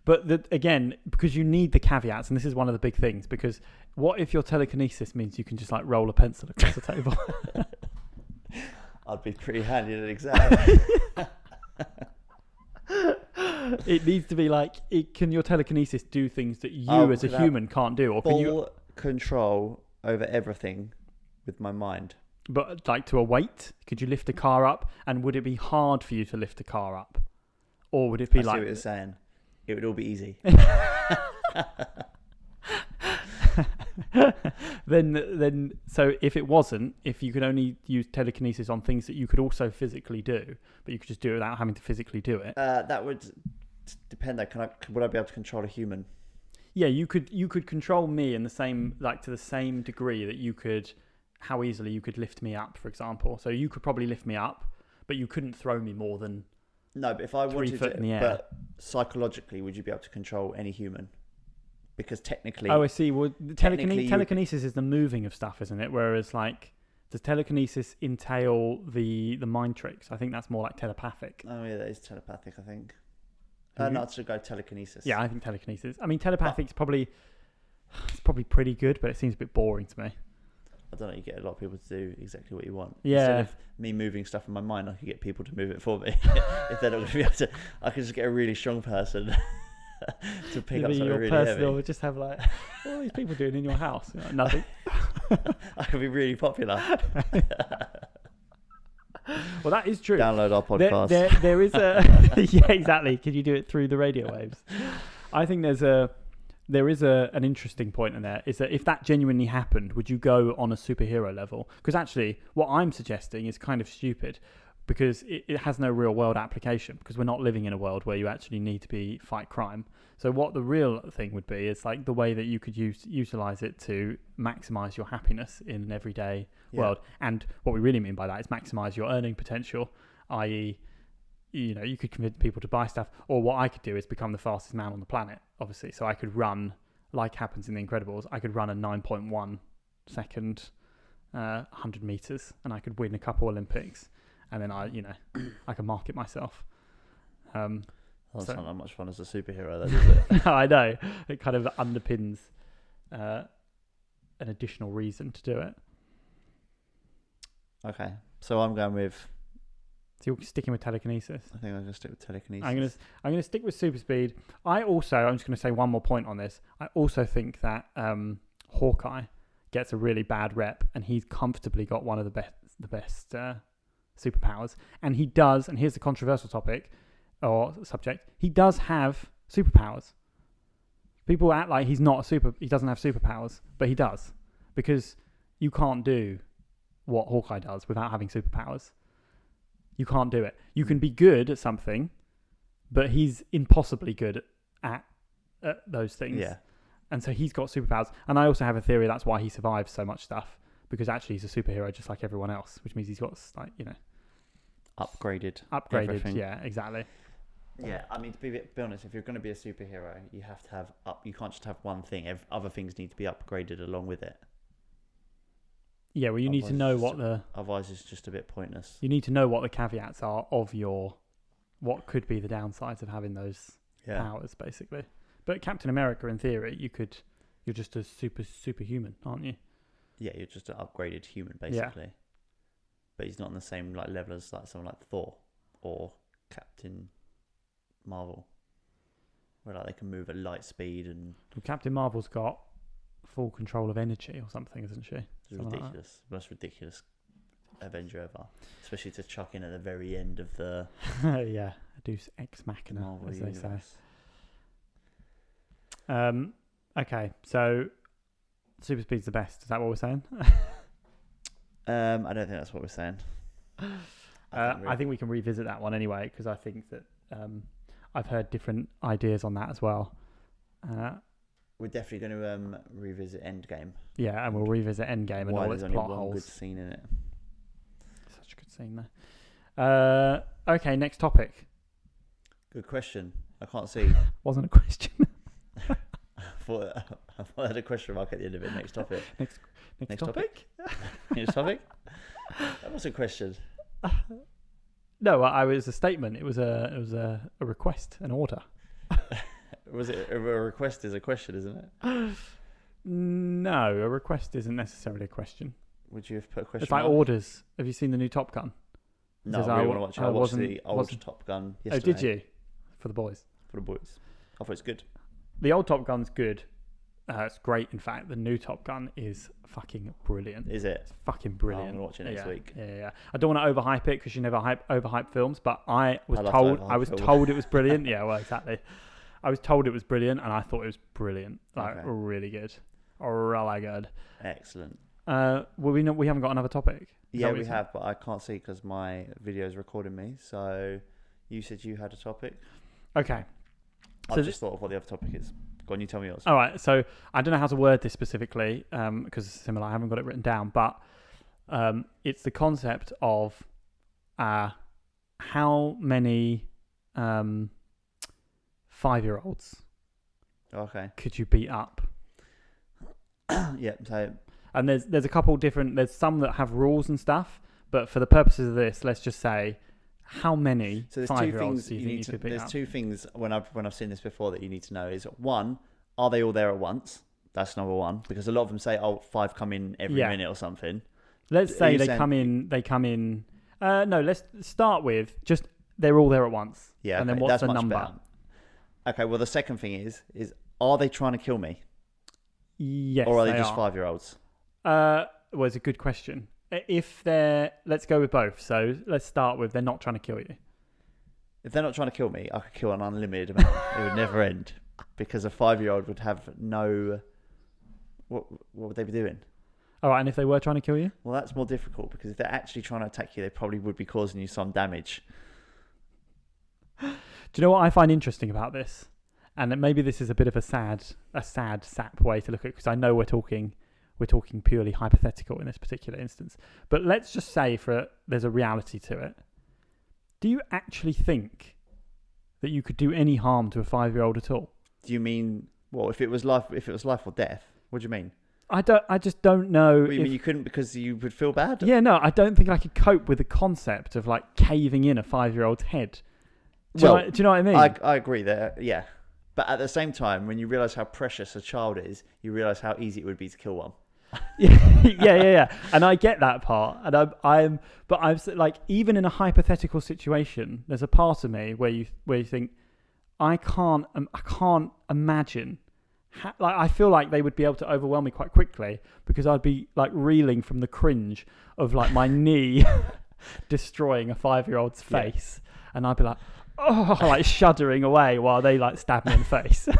Speaker 1: but again, because you need the caveats, and this is one of the big things. Because what if your telekinesis means you can just like roll a pencil across the table?
Speaker 2: I'd be pretty handy at an exam.
Speaker 1: It needs to be like, can your telekinesis do things that you as a human can't do, or can you
Speaker 2: control over everything with my mind?
Speaker 1: But like to a weight, could you lift a car up? And would it be hard for you to lift a car up, or would it be
Speaker 2: I
Speaker 1: like?
Speaker 2: see what you're saying. It would all be easy.
Speaker 1: Then, so if it wasn't, if you could only use telekinesis on things that you could also physically do, but you could just do it without having to physically do it.
Speaker 2: That would depend. Though, would I be able to control a human?
Speaker 1: Yeah, you could control me in the same, like to the same degree that you could. How easily you could lift me up, for example. So you could probably lift me up, but you couldn't throw me more than
Speaker 2: no. But if I
Speaker 1: 3
Speaker 2: wanted
Speaker 1: foot
Speaker 2: to,
Speaker 1: in the air.
Speaker 2: But psychologically, would you be able to control any human? Because technically,
Speaker 1: I see. Well, telekinesis is the moving of stuff, isn't it? Whereas, like, does telekinesis entail the mind tricks? I think that's more like telepathic.
Speaker 2: Oh yeah, that is telepathic. I think. No, I should go telekinesis.
Speaker 1: Yeah, I think telekinesis. I mean, telepathic's probably pretty good, but it seems a bit boring to me.
Speaker 2: I don't know. You get a lot of people to do exactly what you want.
Speaker 1: Yeah.
Speaker 2: Instead of me moving stuff in my mind, I could get people to move it for me. If they're not going to be able to, I could just get a really strong person to pick up something really heavy.
Speaker 1: Just have like, what are these people doing in your house? You know, nothing.
Speaker 2: I could be really popular.
Speaker 1: Well, that is true.
Speaker 2: Download our podcast.
Speaker 1: There is a yeah, exactly. Could you do it through the radio waves? I think there is an interesting point in there, is that if that genuinely happened, would you go on a superhero level? Because actually, what I'm suggesting is kind of stupid, because it has no real world application, because we're not living in a world where you actually need to fight crime. So what the real thing would be is like the way that you could utilize it to maximize your happiness in an everyday world. And what we really mean by that is maximize your earning potential, i.e., you know, you could convince people to buy stuff, or what I could do is become the fastest man on the planet, obviously. So I could run, like happens in The Incredibles, I could run a 9.1 second 100 meters, and I could win a couple Olympics, and then I could market myself.
Speaker 2: That's not that much fun as a superhero, though, does it?
Speaker 1: No, I know. It kind of underpins an additional reason to do it.
Speaker 2: Okay, so I'm going with.
Speaker 1: So you're sticking with telekinesis.
Speaker 2: I think I'm going to stick with telekinesis.
Speaker 1: I'm going to stick with super speed. I'm just going to say one more point on this. I also think that Hawkeye gets a really bad rep, and he's comfortably got one of the best superpowers. And he does. And here's the controversial topic or subject. He does have superpowers. People act like he doesn't have superpowers, but he does, because you can't do what Hawkeye does without having superpowers. You can't do it. You can be good at something, but he's impossibly good at those things. Yeah. And so he's got superpowers. And I also have a theory that's why he survives so much stuff, because actually he's a superhero just like everyone else, which means he's got, like, you know,
Speaker 2: upgraded.
Speaker 1: Everything. Yeah, exactly.
Speaker 2: Yeah, I mean, to be honest, if you're going to be a superhero, you have to have you can't just have one thing. Other things need to be upgraded along with it.
Speaker 1: Yeah, well, you need to know
Speaker 2: otherwise it's just a bit pointless.
Speaker 1: You need to know what the caveats are of what could be the downsides of having those powers, basically. But Captain America, in theory, you could You're just a superhuman, aren't you?
Speaker 2: Yeah, you're just an upgraded human, basically. Yeah. But he's not on the same like level as like someone like Thor or Captain Marvel, where like they can move at light speed and.
Speaker 1: Well, Captain Marvel's got full control of energy or something, isn't she?
Speaker 2: It's ridiculous, most ridiculous Avenger ever, especially to chuck in at the very end of the.
Speaker 1: Yeah, Deus Ex Machina, Marvel as universe. They say. Okay, so super speed's the best. Is that what we're saying?
Speaker 2: I don't think that's what we're saying.
Speaker 1: I think we can revisit that one anyway, because I think that I've heard different ideas on that as well.
Speaker 2: We're definitely going to revisit Endgame.
Speaker 1: Yeah, and we'll revisit Endgame and all its plot holes.
Speaker 2: Good scene in it.
Speaker 1: Such a good scene there. Okay, next topic.
Speaker 2: Good question. I can't see.
Speaker 1: Wasn't a question.
Speaker 2: I thought I had a question mark at the end of it. Next topic.
Speaker 1: Next topic.
Speaker 2: Next topic. That was a question.
Speaker 1: No, I was a statement. It was a request, an order.
Speaker 2: Was it a request? Is a question, isn't it?
Speaker 1: No, a request isn't necessarily a question.
Speaker 2: Would you have put a question?
Speaker 1: It's like
Speaker 2: mark?
Speaker 1: orders. Have you seen the new Top Gun?
Speaker 2: No, I really want to watch it. I watched the old Top Gun yesterday.
Speaker 1: Oh, did you? For the boys.
Speaker 2: For the boys. I thought it's good.
Speaker 1: The old Top Gun's good. It's great. In fact, the new Top Gun is fucking brilliant.
Speaker 2: Is it?
Speaker 1: It's fucking brilliant.
Speaker 2: I'm gonna watch it next week.
Speaker 1: Yeah. I don't want to overhype it because you never overhype films, but I was told it was brilliant. Yeah, well, exactly. I was told it was brilliant, and I thought it was brilliant. Like really good, really good.
Speaker 2: Excellent.
Speaker 1: Well, we haven't got another topic.
Speaker 2: Yeah, we have, but I can't see because my video is recording me. So you said you had a topic.
Speaker 1: Okay.
Speaker 2: I just thought of what the other topic is. Go on, you tell me yours.
Speaker 1: All right. So I don't know how to word this specifically because it's similar. I haven't got it written down, but it's the concept of how many 5-year-olds could you beat up?
Speaker 2: Yeah. So.
Speaker 1: And there's a couple different. There's some that have rules and stuff, but for the purposes of this, let's just say how many 5-year-olds do you think you could beat up?
Speaker 2: There's two things when I've seen this before that you need to know is one, are they all there at once? That's number one, because a lot of them say, 5 come in every minute or something.
Speaker 1: Let's say they come in. No, let's start with just they're all there at once.
Speaker 2: Yeah,
Speaker 1: and then what's the number?
Speaker 2: Better. Okay, well the second thing is are they trying to kill me?
Speaker 1: Yes,
Speaker 2: or are they just 5-year-olds?
Speaker 1: Well, it's a good question. Let's go with both. So let's start with they're not trying to kill you.
Speaker 2: If they're not trying to kill me, I could kill an unlimited amount. It would never end because a 5-year-old would have no. What would they be doing?
Speaker 1: All right, and if they were trying to kill you?
Speaker 2: Well, that's more difficult because if they're actually trying to attack you, they probably would be causing you some damage.
Speaker 1: Do you know what I find interesting about this? And maybe this is a bit of a sad sap way to look at it because I know we're talking purely hypothetical in this particular instance. But let's just say there's a reality to it. Do you actually think that you could do any harm to a 5-year-old at all?
Speaker 2: Do you mean if it was life or death? What do you mean?
Speaker 1: I just don't know.
Speaker 2: What do you mean you couldn't because you would feel bad?
Speaker 1: Yeah, no, I don't think I could cope with the concept of like caving in a 5-year-old's head. Do you know what I mean?
Speaker 2: I agree there, yeah. But at the same time, when you realise how precious a child is, you realise how easy it would be to kill one.
Speaker 1: yeah. And I get that part. And I'm like, even in a hypothetical situation, there's a part of me where you think, I can't imagine. I feel like they would be able to overwhelm me quite quickly because I'd be like reeling from the cringe of like my knee destroying a 5-year-old's face, and I'd be like, like shuddering away while they like stab me in the face.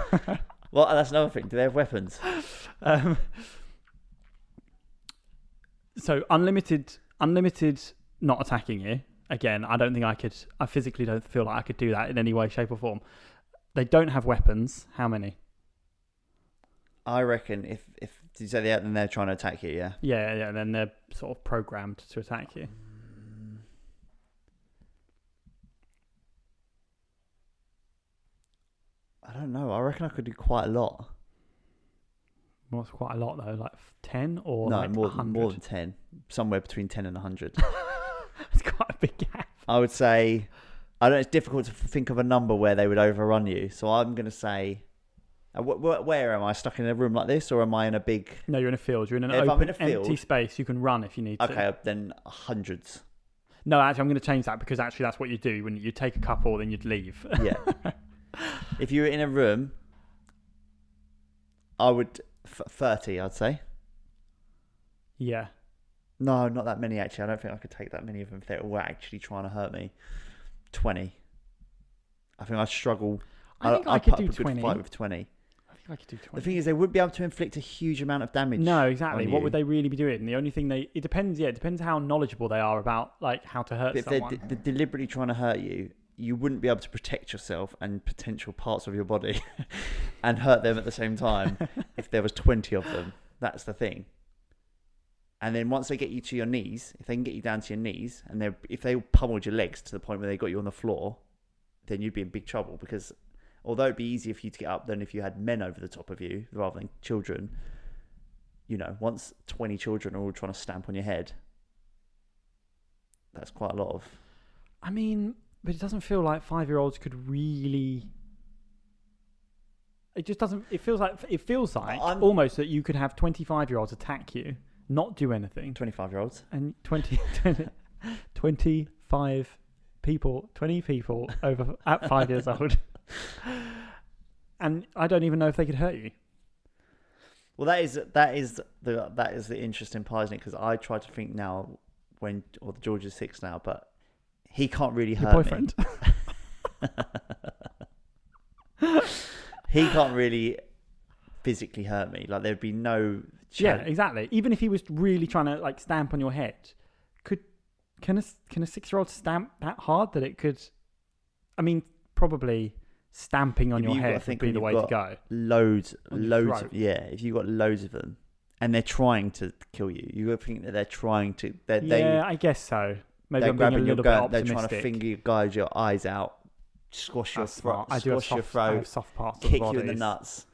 Speaker 2: Well, that's another thing. Do they have weapons?
Speaker 1: So unlimited not attacking you. Again, I don't think I could. I physically don't feel like I could do that in any way, shape, or form. They don't have weapons. How many?
Speaker 2: I reckon if you say that, then they're trying to attack you. Yeah.
Speaker 1: Yeah, and then they're sort of programmed to attack you.
Speaker 2: I don't know. I reckon I could do quite a lot.
Speaker 1: What's quite a lot though? Like 10 or
Speaker 2: no,
Speaker 1: like
Speaker 2: more
Speaker 1: 100?
Speaker 2: Than 10. Somewhere between 10 and 100.
Speaker 1: It's quite a big gap.
Speaker 2: I would say, I don't know. It's difficult to think of a number where they would overrun you. So I'm going to say Where am I? Stuck in a room like this, or am I in a big?
Speaker 1: No, you're in a field. You're in an
Speaker 2: If I'm
Speaker 1: open,
Speaker 2: in a field-
Speaker 1: empty space. You can run if you need to.
Speaker 2: Okay, then hundreds.
Speaker 1: No, actually, I'm going to change that because actually that's what you do. When you take a couple, then you'd leave.
Speaker 2: Yeah. If you were in a room, I would 30. I'd say.
Speaker 1: Yeah.
Speaker 2: No, not that many actually. I don't think I could take that many of them if they were actually trying to hurt me. 20. I think I'd struggle.
Speaker 1: I think I could do
Speaker 2: a good
Speaker 1: 20.
Speaker 2: fight with 20.
Speaker 1: I think I could do 20.
Speaker 2: The thing is, they wouldn't be able to inflict a huge amount of damage.
Speaker 1: No, exactly.
Speaker 2: on
Speaker 1: What
Speaker 2: you.
Speaker 1: would they really be doing? The only thing it depends. Yeah, it depends how knowledgeable they are about like how to hurt
Speaker 2: But if
Speaker 1: someone.
Speaker 2: they're deliberately trying to hurt you, you wouldn't be able to protect yourself and potential parts of your body and hurt them at the same time if there was 20 of them. That's the thing. And then once they get you to your knees, if they can get you down to your knees, and if they pummeled your legs to the point where they got you on the floor, then you'd be in big trouble because although it'd be easier for you to get up than if you had men over the top of you rather than children, once 20 children are all trying to stamp on your head, that's quite a lot of...
Speaker 1: I mean, but it doesn't feel like 5-year-olds could really... It just doesn't... It feels like almost that you could have 25-year-olds attack you, not do anything.
Speaker 2: 25-year-olds.
Speaker 1: And 25 people, 20 people over at 5 years old. And I don't even know if they could hurt you.
Speaker 2: Well, that is the interesting part, isn't it? Because I try to think now George is 6 now, but he can't really hurt
Speaker 1: boyfriend.
Speaker 2: me. He can't really physically hurt me. Like there'd be no.
Speaker 1: Yeah, exactly. Even if he was really trying to like stamp on your head, can a 6-year-old stamp that hard that it could? I mean, probably stamping on your head would be the way to go.
Speaker 2: Loads of if you've got loads of them and they're trying to kill you, you got to think that they're trying to.
Speaker 1: I guess so. Maybe I'm being a little bit optimistic.
Speaker 2: They're trying to finger you, gouge your eyes out, squash your throat,
Speaker 1: I have soft parts of
Speaker 2: kick
Speaker 1: the
Speaker 2: you in the nuts,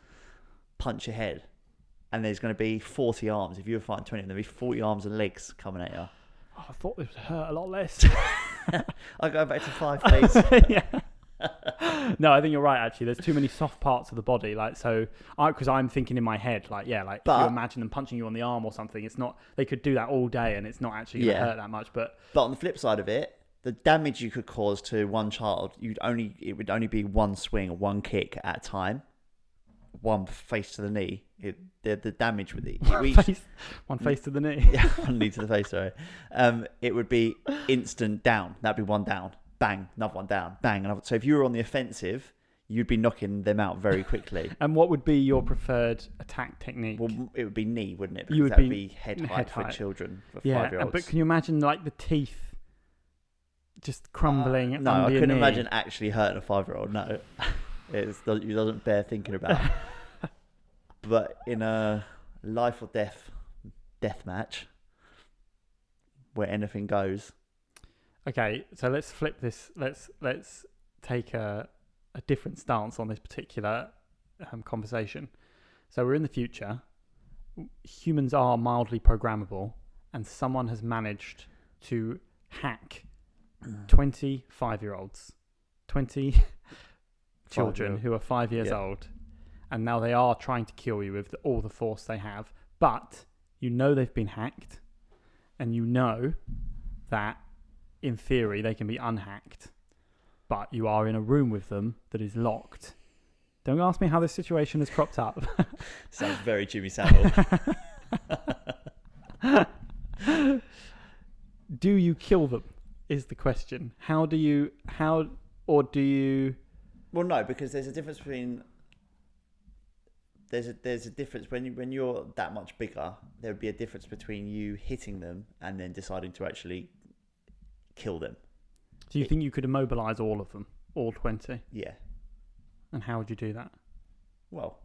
Speaker 2: punch your head, and there's going to be 40 arms. If you were fighting 20, there'll be 40 arms and legs coming at you.
Speaker 1: Oh, I thought this would hurt a lot less.
Speaker 2: I go back to 5 days.
Speaker 1: Yeah. No, I think you're right. Actually, there's too many soft parts of the body. Because I'm thinking in my head, if you imagine them punching you on the arm or something, it's not. They could do that all day, and it's not actually going to hurt that much. But
Speaker 2: on the flip side of it, the damage you could cause to one child, it would only be one swing or one kick at a time, one face to the knee. The damage with it.
Speaker 1: One face to the knee.
Speaker 2: Yeah, one knee to the face. Sorry. It would be instant down. That'd be one down. Bang, another one down, bang, another. So if you were on the offensive, you'd be knocking them out very quickly.
Speaker 1: And what would be your preferred attack technique?
Speaker 2: Well, it would be knee, wouldn't it?
Speaker 1: Because
Speaker 2: that would be head height for children, for 5-year-olds.
Speaker 1: But can you imagine the teeth just crumbling
Speaker 2: no,
Speaker 1: under
Speaker 2: I
Speaker 1: your
Speaker 2: couldn't
Speaker 1: knee?
Speaker 2: imagine actually hurting a 5-year-old. No, it doesn't bear thinking about. But in a life or death match where anything goes.
Speaker 1: Okay, so let's flip this. Let's take a different stance on this particular conversation. So we're in the future. Humans are mildly programmable, and someone has managed to hack 25-year-olds, 20 children who are 5 years old, and now they are trying to kill you with all the force they have. But they've been hacked, and that in theory they can be unhacked, but you are in a room with them that is locked. Don't ask me how this situation has cropped up.
Speaker 2: Sounds very Jimmy Savile.
Speaker 1: Do you kill them is the question. Well,
Speaker 2: no, because there's a difference between there's a difference when you're that much bigger. There would be a difference between you hitting them and then deciding to actually kill them.
Speaker 1: Do you think you could immobilize all of them, all 20?
Speaker 2: Yeah.
Speaker 1: And how would you do that?
Speaker 2: Well,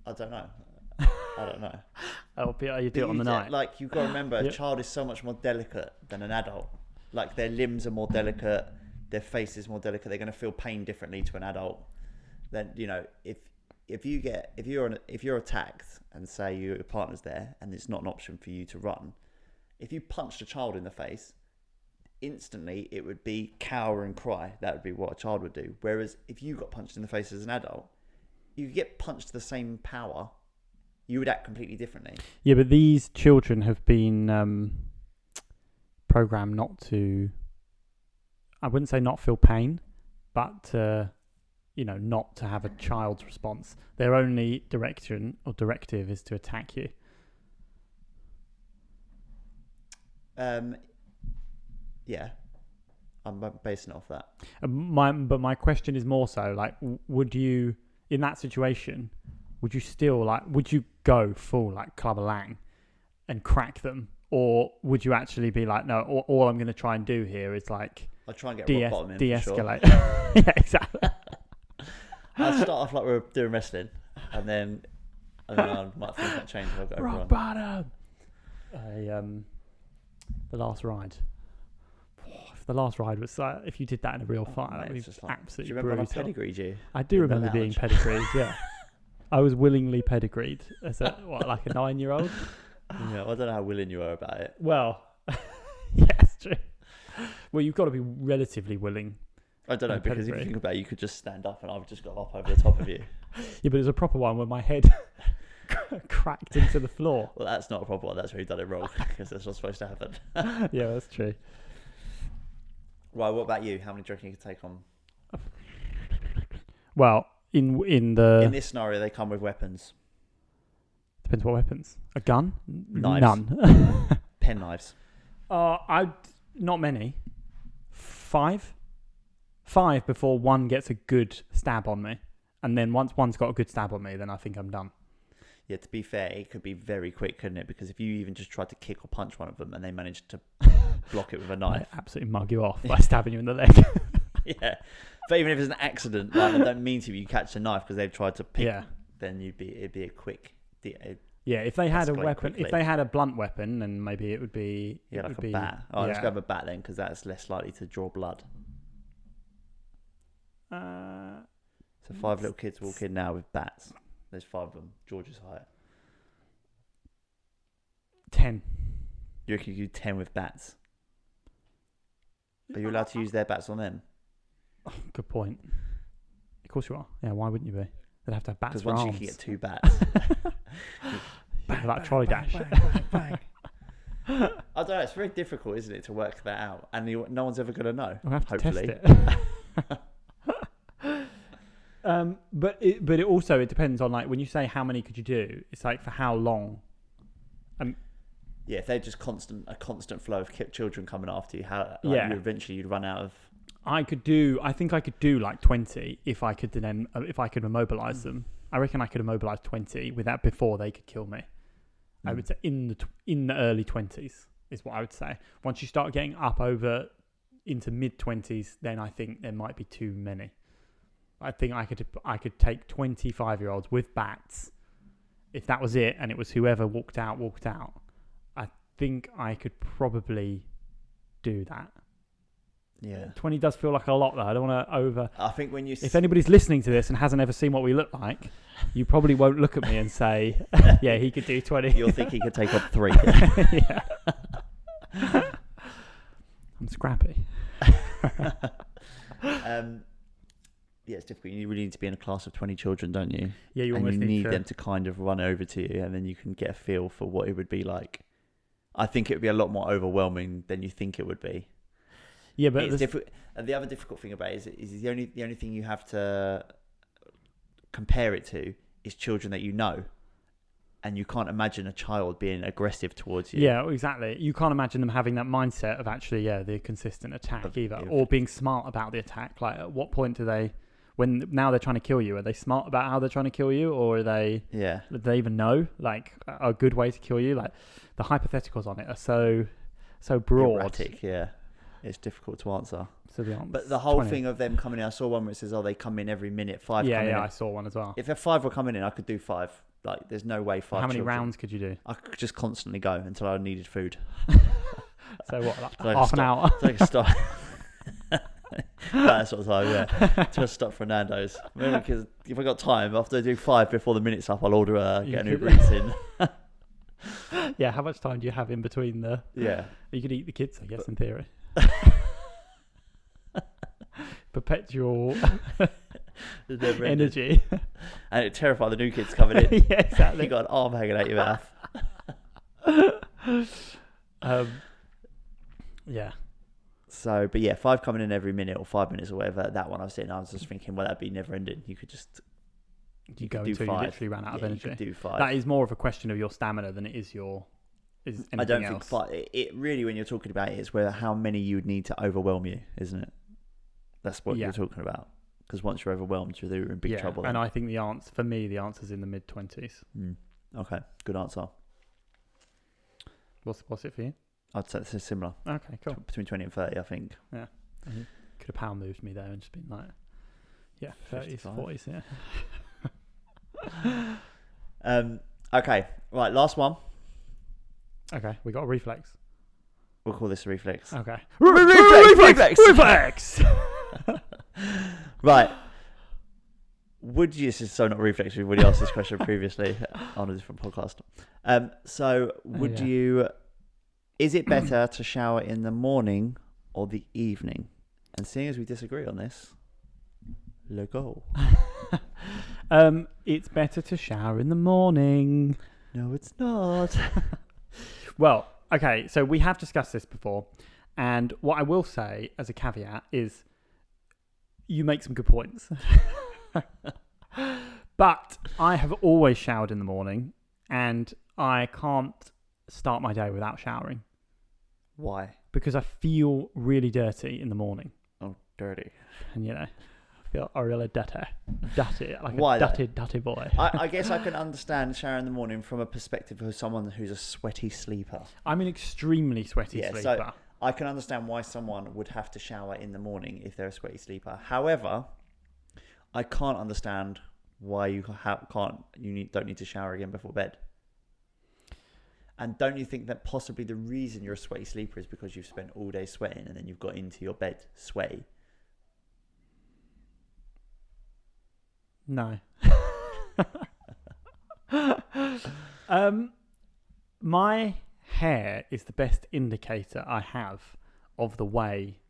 Speaker 2: I don't know.
Speaker 1: You do it on the night.
Speaker 2: Like, you've got to remember, a child is so much more delicate than an adult. Like, their limbs are more delicate, their face is more delicate. They're going to feel pain differently to an adult. Then, if you're attacked and say your partner's there and it's not an option for you to run, if you punched a child in the face, instantly it would be cower and cry. That would be what a child would do. Whereas if you got punched in the face as an adult, you get punched to the same power, you would act completely differently.
Speaker 1: Yeah, but these children have been programmed not to. I wouldn't say not feel pain, but not to have a child's response. Their only direction or directive is to attack you.
Speaker 2: Yeah, I'm basing it off that.
Speaker 1: But my question is more so like, would you, in that situation, would you still would you go full like Clubber Lang and crack them, or would you actually be like, no, all I'm going to try and do here is like,
Speaker 2: I'll try and get rock bottom in,
Speaker 1: de-escalate.
Speaker 2: For sure.
Speaker 1: Yeah, exactly.
Speaker 2: I'll start off like we're doing wrestling, and then I might think that change if I go
Speaker 1: rock bottom. The last ride. If the last ride was if you did that in a real fight, that would be absolutely brutal.
Speaker 2: Do you remember when I pedigreed you?
Speaker 1: I do remember being pedigreed. Yeah, I was willingly pedigreed as like a 9-year-old.
Speaker 2: Yeah, I don't know how willing you were about it.
Speaker 1: Well, yeah, it's true. Well, you've got to be relatively willing.
Speaker 2: I don't know, because if you think about it, you could just stand up and I would just go up over the top of you.
Speaker 1: Yeah, but it was a proper one where my head cracked into the floor.
Speaker 2: Well, that's not a proper one. That's where you've done it wrong, because that's not supposed to happen.
Speaker 1: Yeah, that's true.
Speaker 2: Right, what about you? How many do you reckon you could take on?
Speaker 1: Well, in
Speaker 2: this scenario, they come with weapons.
Speaker 1: Depends what weapons. A gun?
Speaker 2: Knives.
Speaker 1: None.
Speaker 2: Pen knives.
Speaker 1: Not many. 5 before one gets a good stab on me, and then once one's got a good stab on me, then I think I'm done.
Speaker 2: Yeah, to be fair, it could be very quick, couldn't it? Because if you even just tried to kick or punch one of them and they managed to block it with a knife,
Speaker 1: I absolutely mug you off by stabbing you in the leg.
Speaker 2: Yeah, but even if it's an accident, like, I don't mean to, you catch a knife because they've tried to pick.
Speaker 1: Yeah.
Speaker 2: Then it'd be a quick.
Speaker 1: Yeah, if they had a weapon,
Speaker 2: quickly.
Speaker 1: if they had a blunt weapon, then maybe it would be.
Speaker 2: Like a bat. Let's go with a bat then, because that's less likely to draw blood. So 5 little kids walk in now with bats. There's 5 of them. George's height.
Speaker 1: 10.
Speaker 2: You reckon you do 10 with bats? Are you allowed to use their bats on them?
Speaker 1: Oh, good point. Of course you are. Yeah, why wouldn't you be? They'd have to have bats
Speaker 2: because
Speaker 1: for
Speaker 2: once
Speaker 1: arms.
Speaker 2: you can get 2 bats.
Speaker 1: Bang, like trolley dash.
Speaker 2: Bang, bang. I don't know. It's very difficult, isn't it, to work that out? And no one's ever going to know.
Speaker 1: We'll have to
Speaker 2: hopefully.
Speaker 1: test it. But it also depends on, like, when you say how many could you do, it's like for how long.
Speaker 2: Yeah, if they're just a constant flow of children coming after you, you'd run out of.
Speaker 1: I think I could do like 20 if I could immobilize them. I reckon I could immobilize 20 without before they could kill me. I would say in the early 20s is what I would say. Once you start getting up over into mid 20s, then I think there might be too many. I think I could take 25-year-olds with bats. If that was it, and it was whoever walked out. I think I could probably do that.
Speaker 2: Yeah,
Speaker 1: 20 does feel like a lot, though. I don't want to over.
Speaker 2: I think when you.
Speaker 1: If anybody's listening to this and hasn't ever seen what we look like, you probably won't look at me and say, "Yeah, he could do 20."
Speaker 2: You'll think he could take on 3.
Speaker 1: Yeah. I'm scrappy.
Speaker 2: Yeah, it's difficult. You really need to be in a class of 20 children, don't you?
Speaker 1: Yeah, you
Speaker 2: and
Speaker 1: almost
Speaker 2: you need
Speaker 1: to.
Speaker 2: them to kind of run over to you, and then you can get a feel for what it would be like. I think it would be a lot more overwhelming than you think it would be.
Speaker 1: Yeah, but
Speaker 2: it's difficult. And the other difficult thing about it is the only thing you have to compare it to is children that you know, and you can't imagine a child being aggressive towards you.
Speaker 1: Yeah, exactly. You can't imagine them having that mindset of actually, the consistent attack or being smart about the attack. Like, at what point do they? When now they're trying to kill you, are they smart about how they're trying to kill you, or are they?
Speaker 2: Yeah.
Speaker 1: Do they even know like a good way to kill you? Like, the hypotheticals on it are so broad.
Speaker 2: Erratic, yeah. It's difficult to answer.
Speaker 1: So
Speaker 2: but the whole thing of them coming in, I saw one where it says, they come in every minute, 5
Speaker 1: Yeah,
Speaker 2: come in.
Speaker 1: I saw one as well.
Speaker 2: If 5 were coming in, I could do 5. Like, there's no way 5
Speaker 1: How many
Speaker 2: children.
Speaker 1: rounds could you do?
Speaker 2: I could just constantly go until I needed food.
Speaker 1: So what, like half an hour?
Speaker 2: So I could stop. That sort of time, yeah. Just stop for Nando's. Maybe because if I got time, after I do 5 before the minute's up, I'll order get an Uber Eats in.
Speaker 1: Yeah, how much time do you have in between the...
Speaker 2: Yeah.
Speaker 1: You could eat the kids, I guess, in theory. perpetual
Speaker 2: energy. And it terrified the new kids coming in.
Speaker 1: Yeah, exactly.
Speaker 2: You got an arm hanging out your mouth.
Speaker 1: Yeah.
Speaker 2: So, but yeah, 5 coming in every minute or 5 minutes or whatever. That one I was sitting, I was just thinking, well, that'd be never ending. You could just
Speaker 1: you go until 5. You literally ran out of energy.
Speaker 2: You could do 5.
Speaker 1: That is more of a question of your stamina than it is anything
Speaker 2: I don't
Speaker 1: else.
Speaker 2: think 5. It really, when you're talking about it, it's where how many you would need to overwhelm you, isn't it? That's what you're talking about. Because once you're overwhelmed, you're in big trouble.
Speaker 1: And I think the answer's in the mid-20s.
Speaker 2: Okay, good answer.
Speaker 1: What's it for you?
Speaker 2: I'd say it's similar.
Speaker 1: Okay, cool.
Speaker 2: Between 20 and 30, I think.
Speaker 1: Yeah. Could have power moved me there and just been like, 30s, 40s,
Speaker 2: yeah. Okay, right, last one.
Speaker 1: Okay, we got a reflex.
Speaker 2: We'll call this a reflex.
Speaker 1: Okay.
Speaker 2: Reflex! Right. This is so not reflex, we've already asked this question previously on a different podcast. Is it better to shower in the morning or the evening? And seeing as we disagree on this, le go.
Speaker 1: It's better to shower in the morning.
Speaker 2: No, it's not.
Speaker 1: Well, okay, so we have discussed this before, and what I will say as a caveat is you make some good points. But I have always showered in the morning, and I can't start my day without showering.
Speaker 2: Why?
Speaker 1: Because I feel really dirty in the morning.
Speaker 2: Oh, dirty.
Speaker 1: And I feel really dirty, like
Speaker 2: Why
Speaker 1: a dirty boy.
Speaker 2: I guess I can understand showering in the morning from a perspective of someone who's a sweaty sleeper.
Speaker 1: I'm an extremely sweaty sleeper. So
Speaker 2: I can understand why someone would have to shower in the morning if they're a sweaty sleeper. However, I can't understand why you don't need to shower again before bed. And don't you think that possibly the reason you're a sweaty sleeper is because you've spent all day sweating and then you've got into your bed sweaty?
Speaker 1: No. My hair is the best indicator I have of the way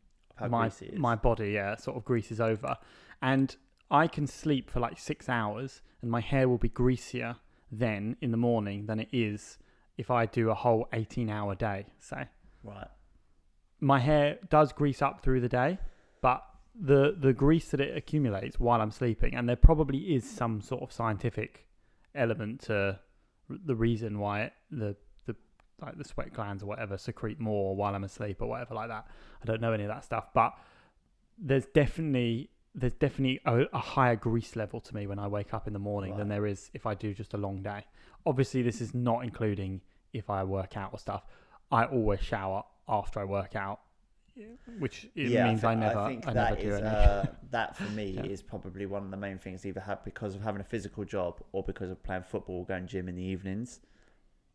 Speaker 1: my body sort of greases over. And I can sleep for like 6 hours and my hair will be greasier then in the morning than it is if I do a whole 18-hour day, say.
Speaker 2: Right.
Speaker 1: My hair does grease up through the day, but the grease that it accumulates while I'm sleeping, and there probably is some sort of scientific element to the reason why the sweat glands or whatever secrete more while I'm asleep or whatever like that. I don't know any of that stuff, but there's definitely a higher grease level to me when I wake up in the morning than there is if I do just a long day. Obviously, this is not including if I work out or stuff. I always shower after I work out, which means I never do anything.
Speaker 2: That for me is probably one of the main things, either because of having a physical job or because of playing football or going gym in the evenings.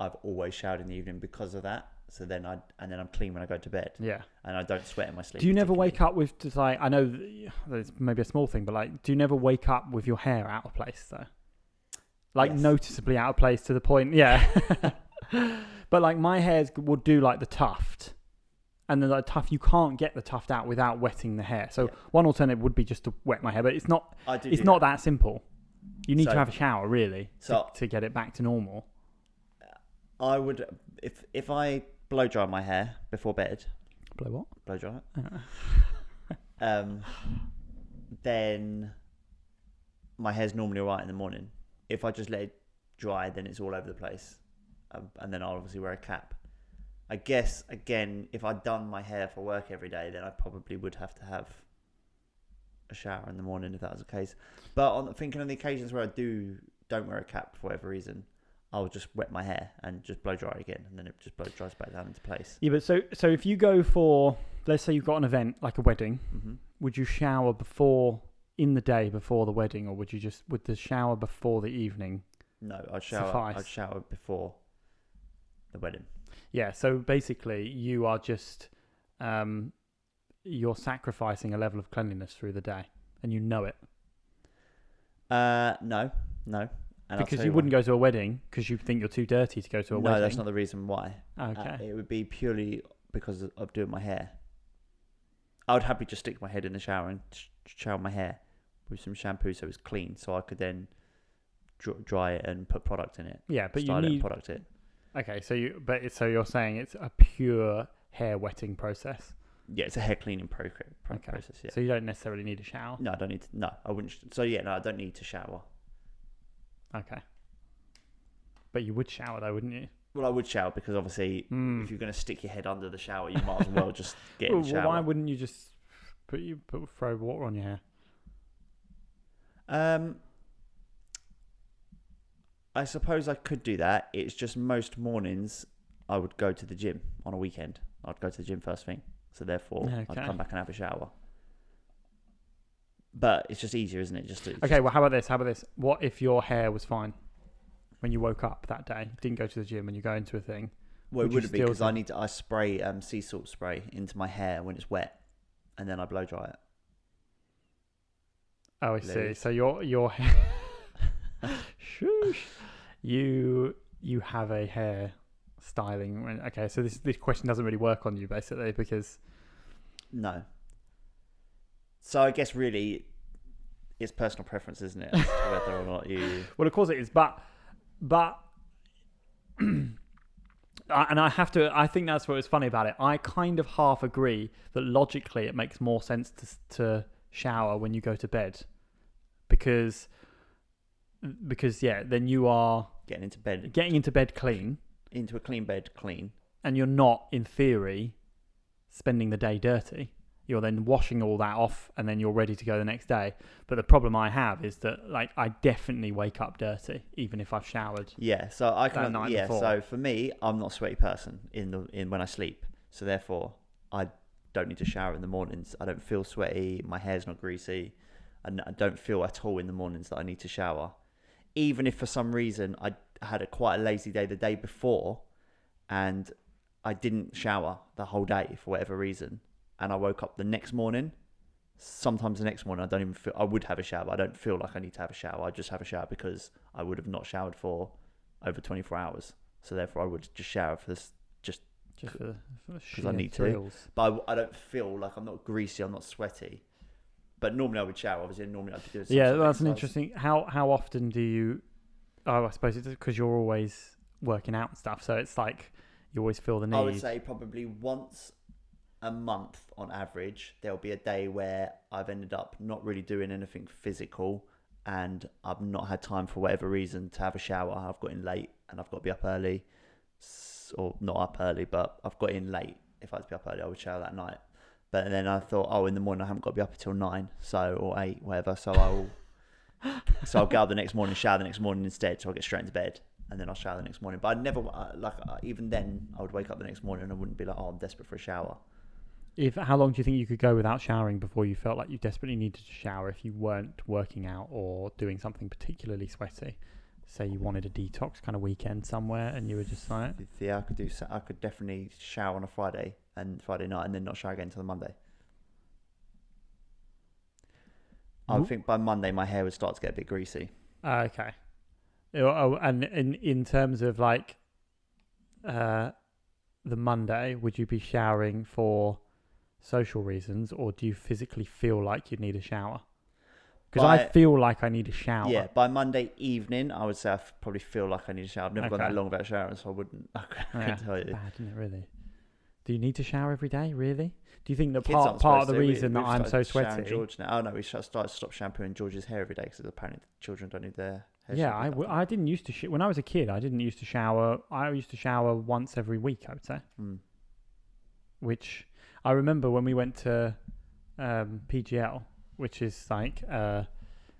Speaker 2: I've always showered in the evening because of that. So then I'm clean when I go to bed. Yeah. And I don't sweat in my sleep.
Speaker 1: Do you never wake up with just like, I know there's maybe a small thing, but like, do you never wake up with your hair out of place though? Like noticeably out of place to the point, but like my hair will do like the tuft, and then the tuft, you can't get the tuft out without wetting the hair. So one alternative would be just to wet my hair, but it's not. It's not that simple. You need to have a shower really to get it back to normal.
Speaker 2: I would if I blow dry my hair before bed.
Speaker 1: Blow what?
Speaker 2: Blow dry it. Then my hair's normally alright in the morning. If I just let it dry, then it's all over the place. And then I'll obviously wear a cap. I guess, again, if I'd done my hair for work every day, then I probably would have to have a shower in the morning if that was the case. But thinking on the occasions where I don't wear a cap for whatever reason, I'll just wet my hair and just blow dry again, and then it just dries back down into place.
Speaker 1: Yeah, but so if you go for, let's say you've got an event like a wedding, would you shower in the day before the wedding, or would the shower before the evening?
Speaker 2: No, I'd shower before the wedding.
Speaker 1: Yeah, so basically you are just you're sacrificing a level of cleanliness through the day, and you know it.
Speaker 2: No. And
Speaker 1: because you wouldn't go to a wedding because you think you're too dirty to go to a wedding.
Speaker 2: No, that's not the reason why.
Speaker 1: Okay.
Speaker 2: It would be purely because of doing my hair. I would happily just stick my head in the shower and shower my hair with some shampoo so it's clean, so I could then dry it and put product in it.
Speaker 1: Yeah, but
Speaker 2: style
Speaker 1: you need
Speaker 2: it and product it.
Speaker 1: Okay, so you're saying it's a pure hair wetting process.
Speaker 2: Yeah, it's a hair cleaning process. Yeah.
Speaker 1: So you don't necessarily need a shower.
Speaker 2: No, I don't need to. No, I wouldn't. So yeah, no, I don't need to shower.
Speaker 1: Okay. But you would shower though, wouldn't you?
Speaker 2: Well, I would shower because obviously, if you're going to stick your head under the shower, you might as well just get in the shower.
Speaker 1: Well, why wouldn't you just throw water on your hair?
Speaker 2: I suppose I could do that. It's just most mornings I would go to the gym on a weekend. I'd go to the gym first thing, so therefore I'd come back and have a shower. But it's just easier, isn't it?
Speaker 1: Well, how about this? What if your hair was fine when you woke up that day? Didn't go to the gym and you go into a thing.
Speaker 2: Well, it wouldn't be because I spray sea salt spray into my hair when it's wet, and then I blow dry it.
Speaker 1: Oh, I see. So your hair. Shush. You have a hair styling. Okay, so this question doesn't really work on you basically because.
Speaker 2: No. So I guess really, it's personal preference, isn't it? As to whether or not you.
Speaker 1: Well, of course it is, but. And I think that's what was funny about it. I kind of half agree that logically it makes more sense to shower when you go to bed, because then you are
Speaker 2: getting into bed clean, into a clean bed clean,
Speaker 1: and you're not in theory spending the day dirty. You're then washing all that off and then you're ready to go the next day. But the problem I have is that I definitely wake up dirty even if I've showered.
Speaker 2: Yeah, so I can
Speaker 1: before.
Speaker 2: So for me, I'm not a sweaty person in when I sleep. So therefore I don't need to shower in the mornings. I don't feel sweaty, my hair's not greasy, and I don't feel at all in the mornings that I need to shower. Even if for some reason I had quite a lazy day the day before and I didn't shower the whole day for whatever reason, and I woke up the next morning, sometimes the next morning I would have a shower. I don't feel like I need to have a shower. I just have a shower because I would have not showered for over 24 hours. So therefore I would just shower for this, just because I need to. But I don't feel like I'm not greasy, I'm not sweaty. But normally I would shower, obviously. Normally I'd be doing
Speaker 1: Yeah, that's an interesting. How often do you? Oh, I suppose it's because you're always working out and stuff. So it's like you always feel the need.
Speaker 2: I would say probably once a month on average, there'll be a day where I've ended up not really doing anything physical and I've not had time for whatever reason to have a shower. I've got in late and I've got to be up early, or not up early, but I've got in late. If I had to be up early, I would shower that night. But then I thought, in the morning I haven't got to be up until 9, or 8, whatever. So I'll get up the next morning, shower the next morning instead. So I'll get straight into bed and then I'll shower the next morning. But I'd never even then I would wake up the next morning and I wouldn't be like, I'm desperate for a shower.
Speaker 1: How long do you think you could go without showering before you felt like you desperately needed to shower if you weren't working out or doing something particularly sweaty? Say you wanted a detox kind of weekend somewhere and you were just like...
Speaker 2: Yeah, I could definitely shower on a Friday night and then not shower again until the Monday. I think by Monday my hair would start to get a bit greasy.
Speaker 1: Okay. And in terms of like the Monday, would you be showering for social reasons or do you physically feel like you need a shower? Because I feel like I need a shower.
Speaker 2: Yeah, by Monday evening, I would say I probably feel like I need a shower. I've never gone that long without showering, so I couldn't tell you.
Speaker 1: Bad, isn't it, really? Do you need to shower every day, really? Do you think that part of the reason that I'm so sweaty...
Speaker 2: George now. Oh, no, we started to stop shampooing George's hair every day because apparently children don't need their hair.
Speaker 1: Yeah, I didn't used to... When I was a kid, I didn't used to shower... I used to shower once every week, I would say. Which I remember when we went to PGL, which is like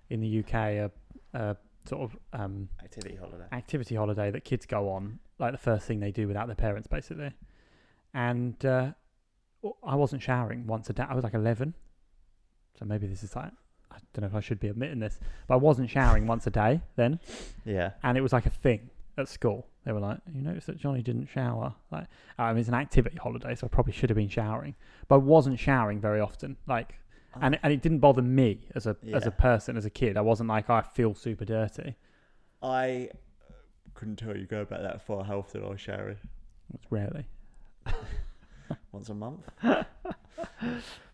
Speaker 1: in the UK a sort of activity holiday that kids go on, like the first thing they do without their parents, basically. And I wasn't showering once a day. I was like 11, so maybe this is like, I don't know if I should be admitting this, but I wasn't showering once a day then.
Speaker 2: Yeah.
Speaker 1: And it was like a thing at school. They were like, you notice that Johnny didn't shower. Like, it's an activity holiday, so I probably should have been showering, but I wasn't showering very often. Like, and it didn't bother me as a person, as a kid. I wasn't like, I feel super dirty.
Speaker 2: I couldn't tell you go back that far. How often I was showering?
Speaker 1: It's rarely.
Speaker 2: Once a month.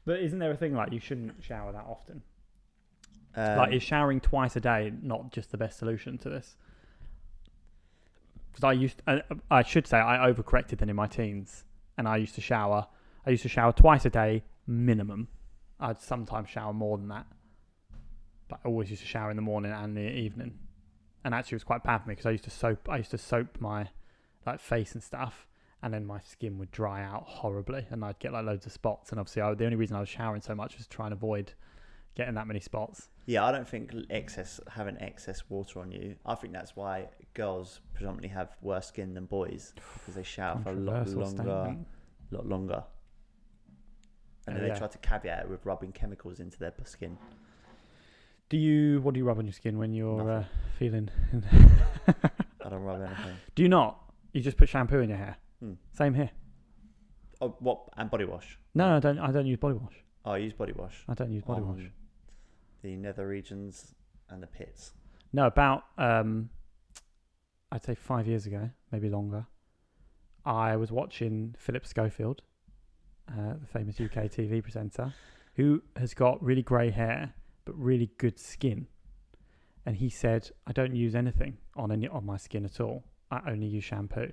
Speaker 1: But isn't there a thing like you shouldn't shower that often?
Speaker 2: Um,
Speaker 1: Is showering twice a day not just the best solution to this? Because I should say I overcorrected then in my teens, and I used to shower twice a day minimum. I'd sometimes shower more than that, but I always used to shower in the morning and the evening. And actually, it was quite bad for me because I used to soap my face and stuff, and then my skin would dry out horribly, and I'd get loads of spots. And obviously, the only reason I was showering so much was to try and avoid getting that many spots.
Speaker 2: Yeah, I don't think having excess water on you. I think that's why girls predominantly have worse skin than boys, because they shower for a lot longer. And then they try to caveat it with rubbing chemicals into their skin.
Speaker 1: What do you rub on your skin when you're feeling?
Speaker 2: I don't rub anything.
Speaker 1: Do you not? You just put shampoo in your hair. Same here.
Speaker 2: Oh, what? And body wash?
Speaker 1: No, I don't use body wash.
Speaker 2: Oh, I use body wash.
Speaker 1: I don't use body wash.
Speaker 2: The nether regions and the pits.
Speaker 1: No, about I'd say 5 years ago, maybe longer. I was watching Philip Schofield, the famous UK TV presenter, who has got really grey hair but really good skin. And he said, I don't use anything on my skin at all. I only use shampoo.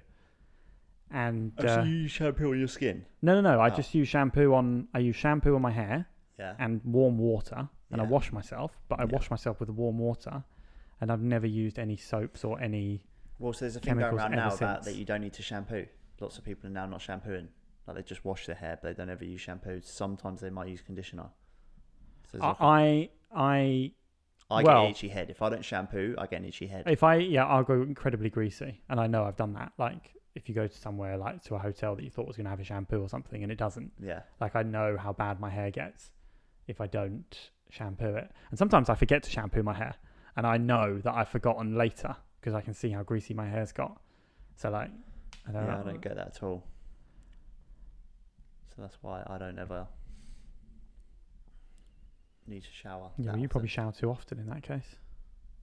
Speaker 1: And
Speaker 2: so you use shampoo on your skin?
Speaker 1: No. I just use shampoo on my hair and warm water, and I wash myself. But I wash myself with warm water, and I've never used any soaps or any.
Speaker 2: Well, so there's a thing going around now about that you don't need to shampoo. Lots of people are now not shampooing. Like, they just wash their hair, but they don't ever use shampoo. Sometimes they might use conditioner. So I get itchy head. If I don't shampoo, I get an itchy head.
Speaker 1: I'll go incredibly greasy, and I know I've done that. Like, if you go to somewhere to a hotel that you thought was going to have a shampoo or something, and it doesn't.
Speaker 2: Yeah.
Speaker 1: Like, I know how bad my hair gets if I don't shampoo it, and sometimes I forget to shampoo my hair, and I know that I've forgotten later because I can see how greasy my hair's got. So I don't
Speaker 2: get that at all. So that's why I don't ever need to shower.
Speaker 1: Yeah, well, you probably shower too often in that case.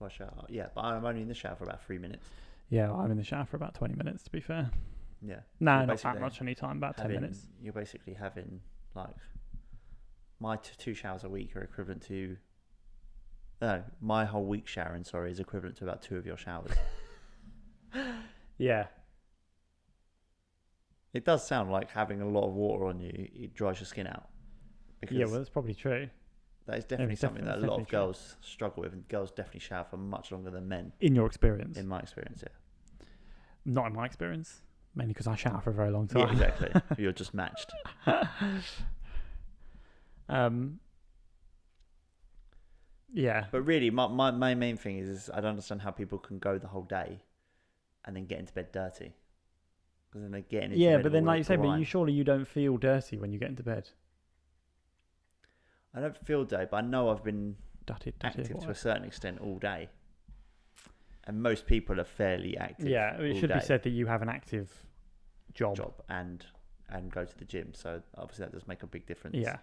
Speaker 2: Well, shower. Yeah, but I'm only in the shower for about 3 minutes.
Speaker 1: Yeah, well, I'm in the shower for about 20 minutes, to be fair.
Speaker 2: Yeah.
Speaker 1: No, not that much any time, about 10 minutes.
Speaker 2: You're basically having, my 2 showers a week are equivalent to... No, my whole week showering, is equivalent to about 2 of your showers.
Speaker 1: Yeah.
Speaker 2: It does sound like having a lot of water on you, it dries your skin out.
Speaker 1: Yeah, well, that's probably true.
Speaker 2: That is definitely something that a lot of girls struggle with, and girls definitely shower for much longer than men.
Speaker 1: In your experience?
Speaker 2: In my experience, yeah.
Speaker 1: Not in my experience, mainly because I shower for a very long time.
Speaker 2: Yeah, exactly. You're just matched.
Speaker 1: Yeah.
Speaker 2: But really, my main thing is I don't understand how people can go the whole day and then get into bed dirty. Because then they get into bed.
Speaker 1: But then, like you say, but surely you don't feel dirty when you get into bed.
Speaker 2: I don't feel dirty, but I know I've been
Speaker 1: active
Speaker 2: to a certain extent all day. And most people are fairly active.
Speaker 1: Yeah, it should be said that you have an active job
Speaker 2: and go to the gym. So obviously that does make a big difference.
Speaker 1: Yeah.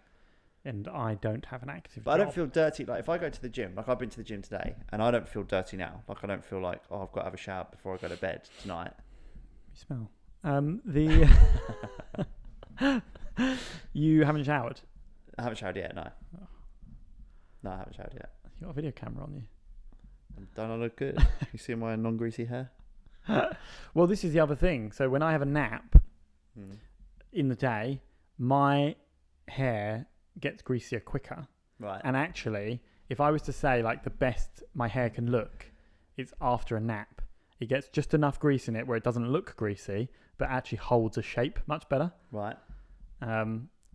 Speaker 1: And I don't have an active job.
Speaker 2: But I don't feel dirty. Like, if I go to the gym, I've been to the gym today, and I don't feel dirty now. Like, I don't feel like, I've got to have a shower before I go to bed tonight.
Speaker 1: You smell. You haven't showered?
Speaker 2: I haven't showered yet, no. Oh. No, I haven't showered yet.
Speaker 1: You got a video camera on you.
Speaker 2: Don't I look good? You see my non-greasy hair?
Speaker 1: Well, this is the other thing. So when I have a nap in the day, my hair gets greasier quicker.
Speaker 2: Right.
Speaker 1: And actually, if I was to say the best my hair can look, it's after a nap. It gets just enough grease in it where it doesn't look greasy, but actually holds a shape much better.
Speaker 2: Right.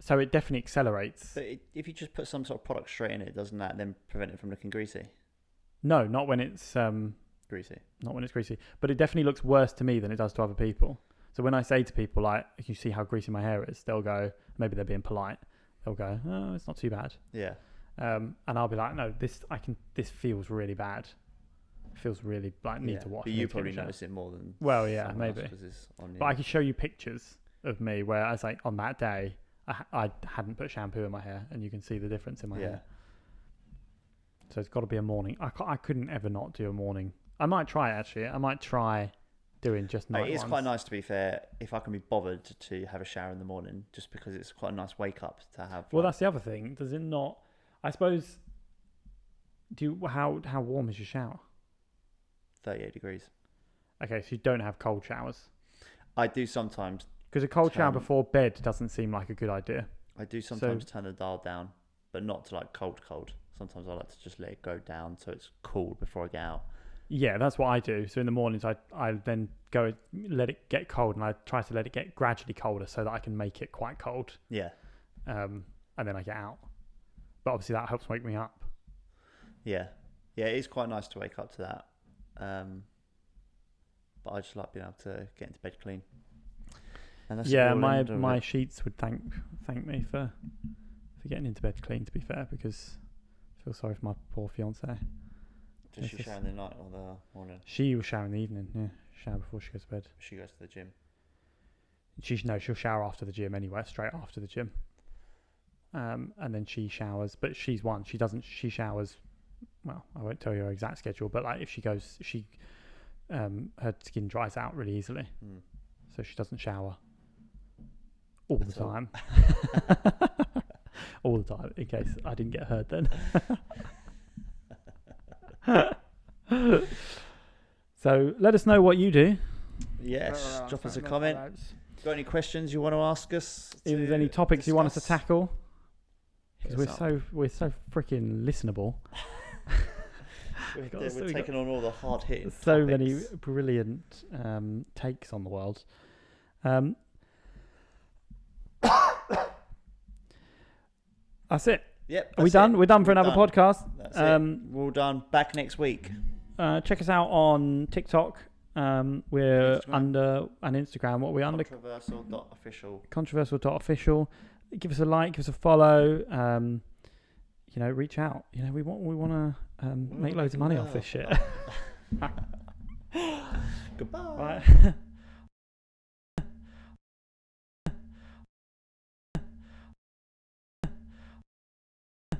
Speaker 1: So it definitely accelerates.
Speaker 2: But if you just put some sort of product straight in it, doesn't that then prevent it from looking greasy?
Speaker 1: No, not when it's
Speaker 2: greasy.
Speaker 1: Not when it's greasy. But it definitely looks worse to me than it does to other people. So when I say to people, if you see how greasy my hair is, they'll go, maybe they're being polite. They'll go, oh, it's not too bad.
Speaker 2: Yeah.
Speaker 1: And I'll be like, no, this feels really bad. It feels really need to wash.
Speaker 2: But you probably notice it more than.
Speaker 1: Well, yeah, maybe. But I can show you pictures of me where I was on that day, I hadn't put shampoo in my hair, and you can see the difference in my hair. So it's got to be a morning. I couldn't ever not do a morning. I might try it, actually. I might try doing just night
Speaker 2: It's
Speaker 1: ones.
Speaker 2: quite nice, to be fair, if I can be bothered to have a shower in the morning, just because it's quite a nice wake up to have.
Speaker 1: Well, that's the other thing. Does it not? I suppose. How warm is your shower?
Speaker 2: 38 degrees.
Speaker 1: Okay, so you don't have cold showers.
Speaker 2: I do sometimes.
Speaker 1: Because a cold shower before bed doesn't seem like a good idea.
Speaker 2: I do sometimes turn the dial down, but not to like cold. Sometimes I like to just let it go down so it's cool before I get out.
Speaker 1: Yeah, that's what I do. So in the mornings, I then go let it get cold, and I try to let it get gradually colder so that I can make it quite cold.
Speaker 2: Yeah.
Speaker 1: And then I get out. But obviously that helps wake me up.
Speaker 2: Yeah. Yeah, it is quite nice to wake up to that. But I just like being able to get into bed clean. And that's
Speaker 1: my sheets would thank me for getting into bed clean, to be fair, because I feel sorry for my poor fiancée.
Speaker 2: Does she shower in the night or the morning?
Speaker 1: She will shower in the evening, yeah. Shower before she goes to bed.
Speaker 2: She goes to the gym.
Speaker 1: She'll shower after the gym anyway, straight after the gym. And then she showers, but she showers, well, I won't tell you her exact schedule, but like if she goes, her skin dries out really easily. So she doesn't shower all the time. All the time, in case I didn't get heard then. So let us know what you do.
Speaker 2: Yes, drop us a comment. Got any questions you want to ask us?
Speaker 1: If there's any topics you want us to tackle, because we're so freaking listenable.
Speaker 2: We're taking on all the hard hitting.
Speaker 1: So many brilliant takes on the world. That's it.
Speaker 2: Yep.
Speaker 1: Are we done? We're done for another podcast.
Speaker 2: That's it. We're all done. Back next week.
Speaker 1: Check us out on TikTok. We're under an Instagram. What are we under?
Speaker 2: Contreversal.official.
Speaker 1: Contreversal.official. Give us a like. Give us a follow. Reach out. We want to make loads of money off this shit.
Speaker 2: Goodbye.
Speaker 1: Right.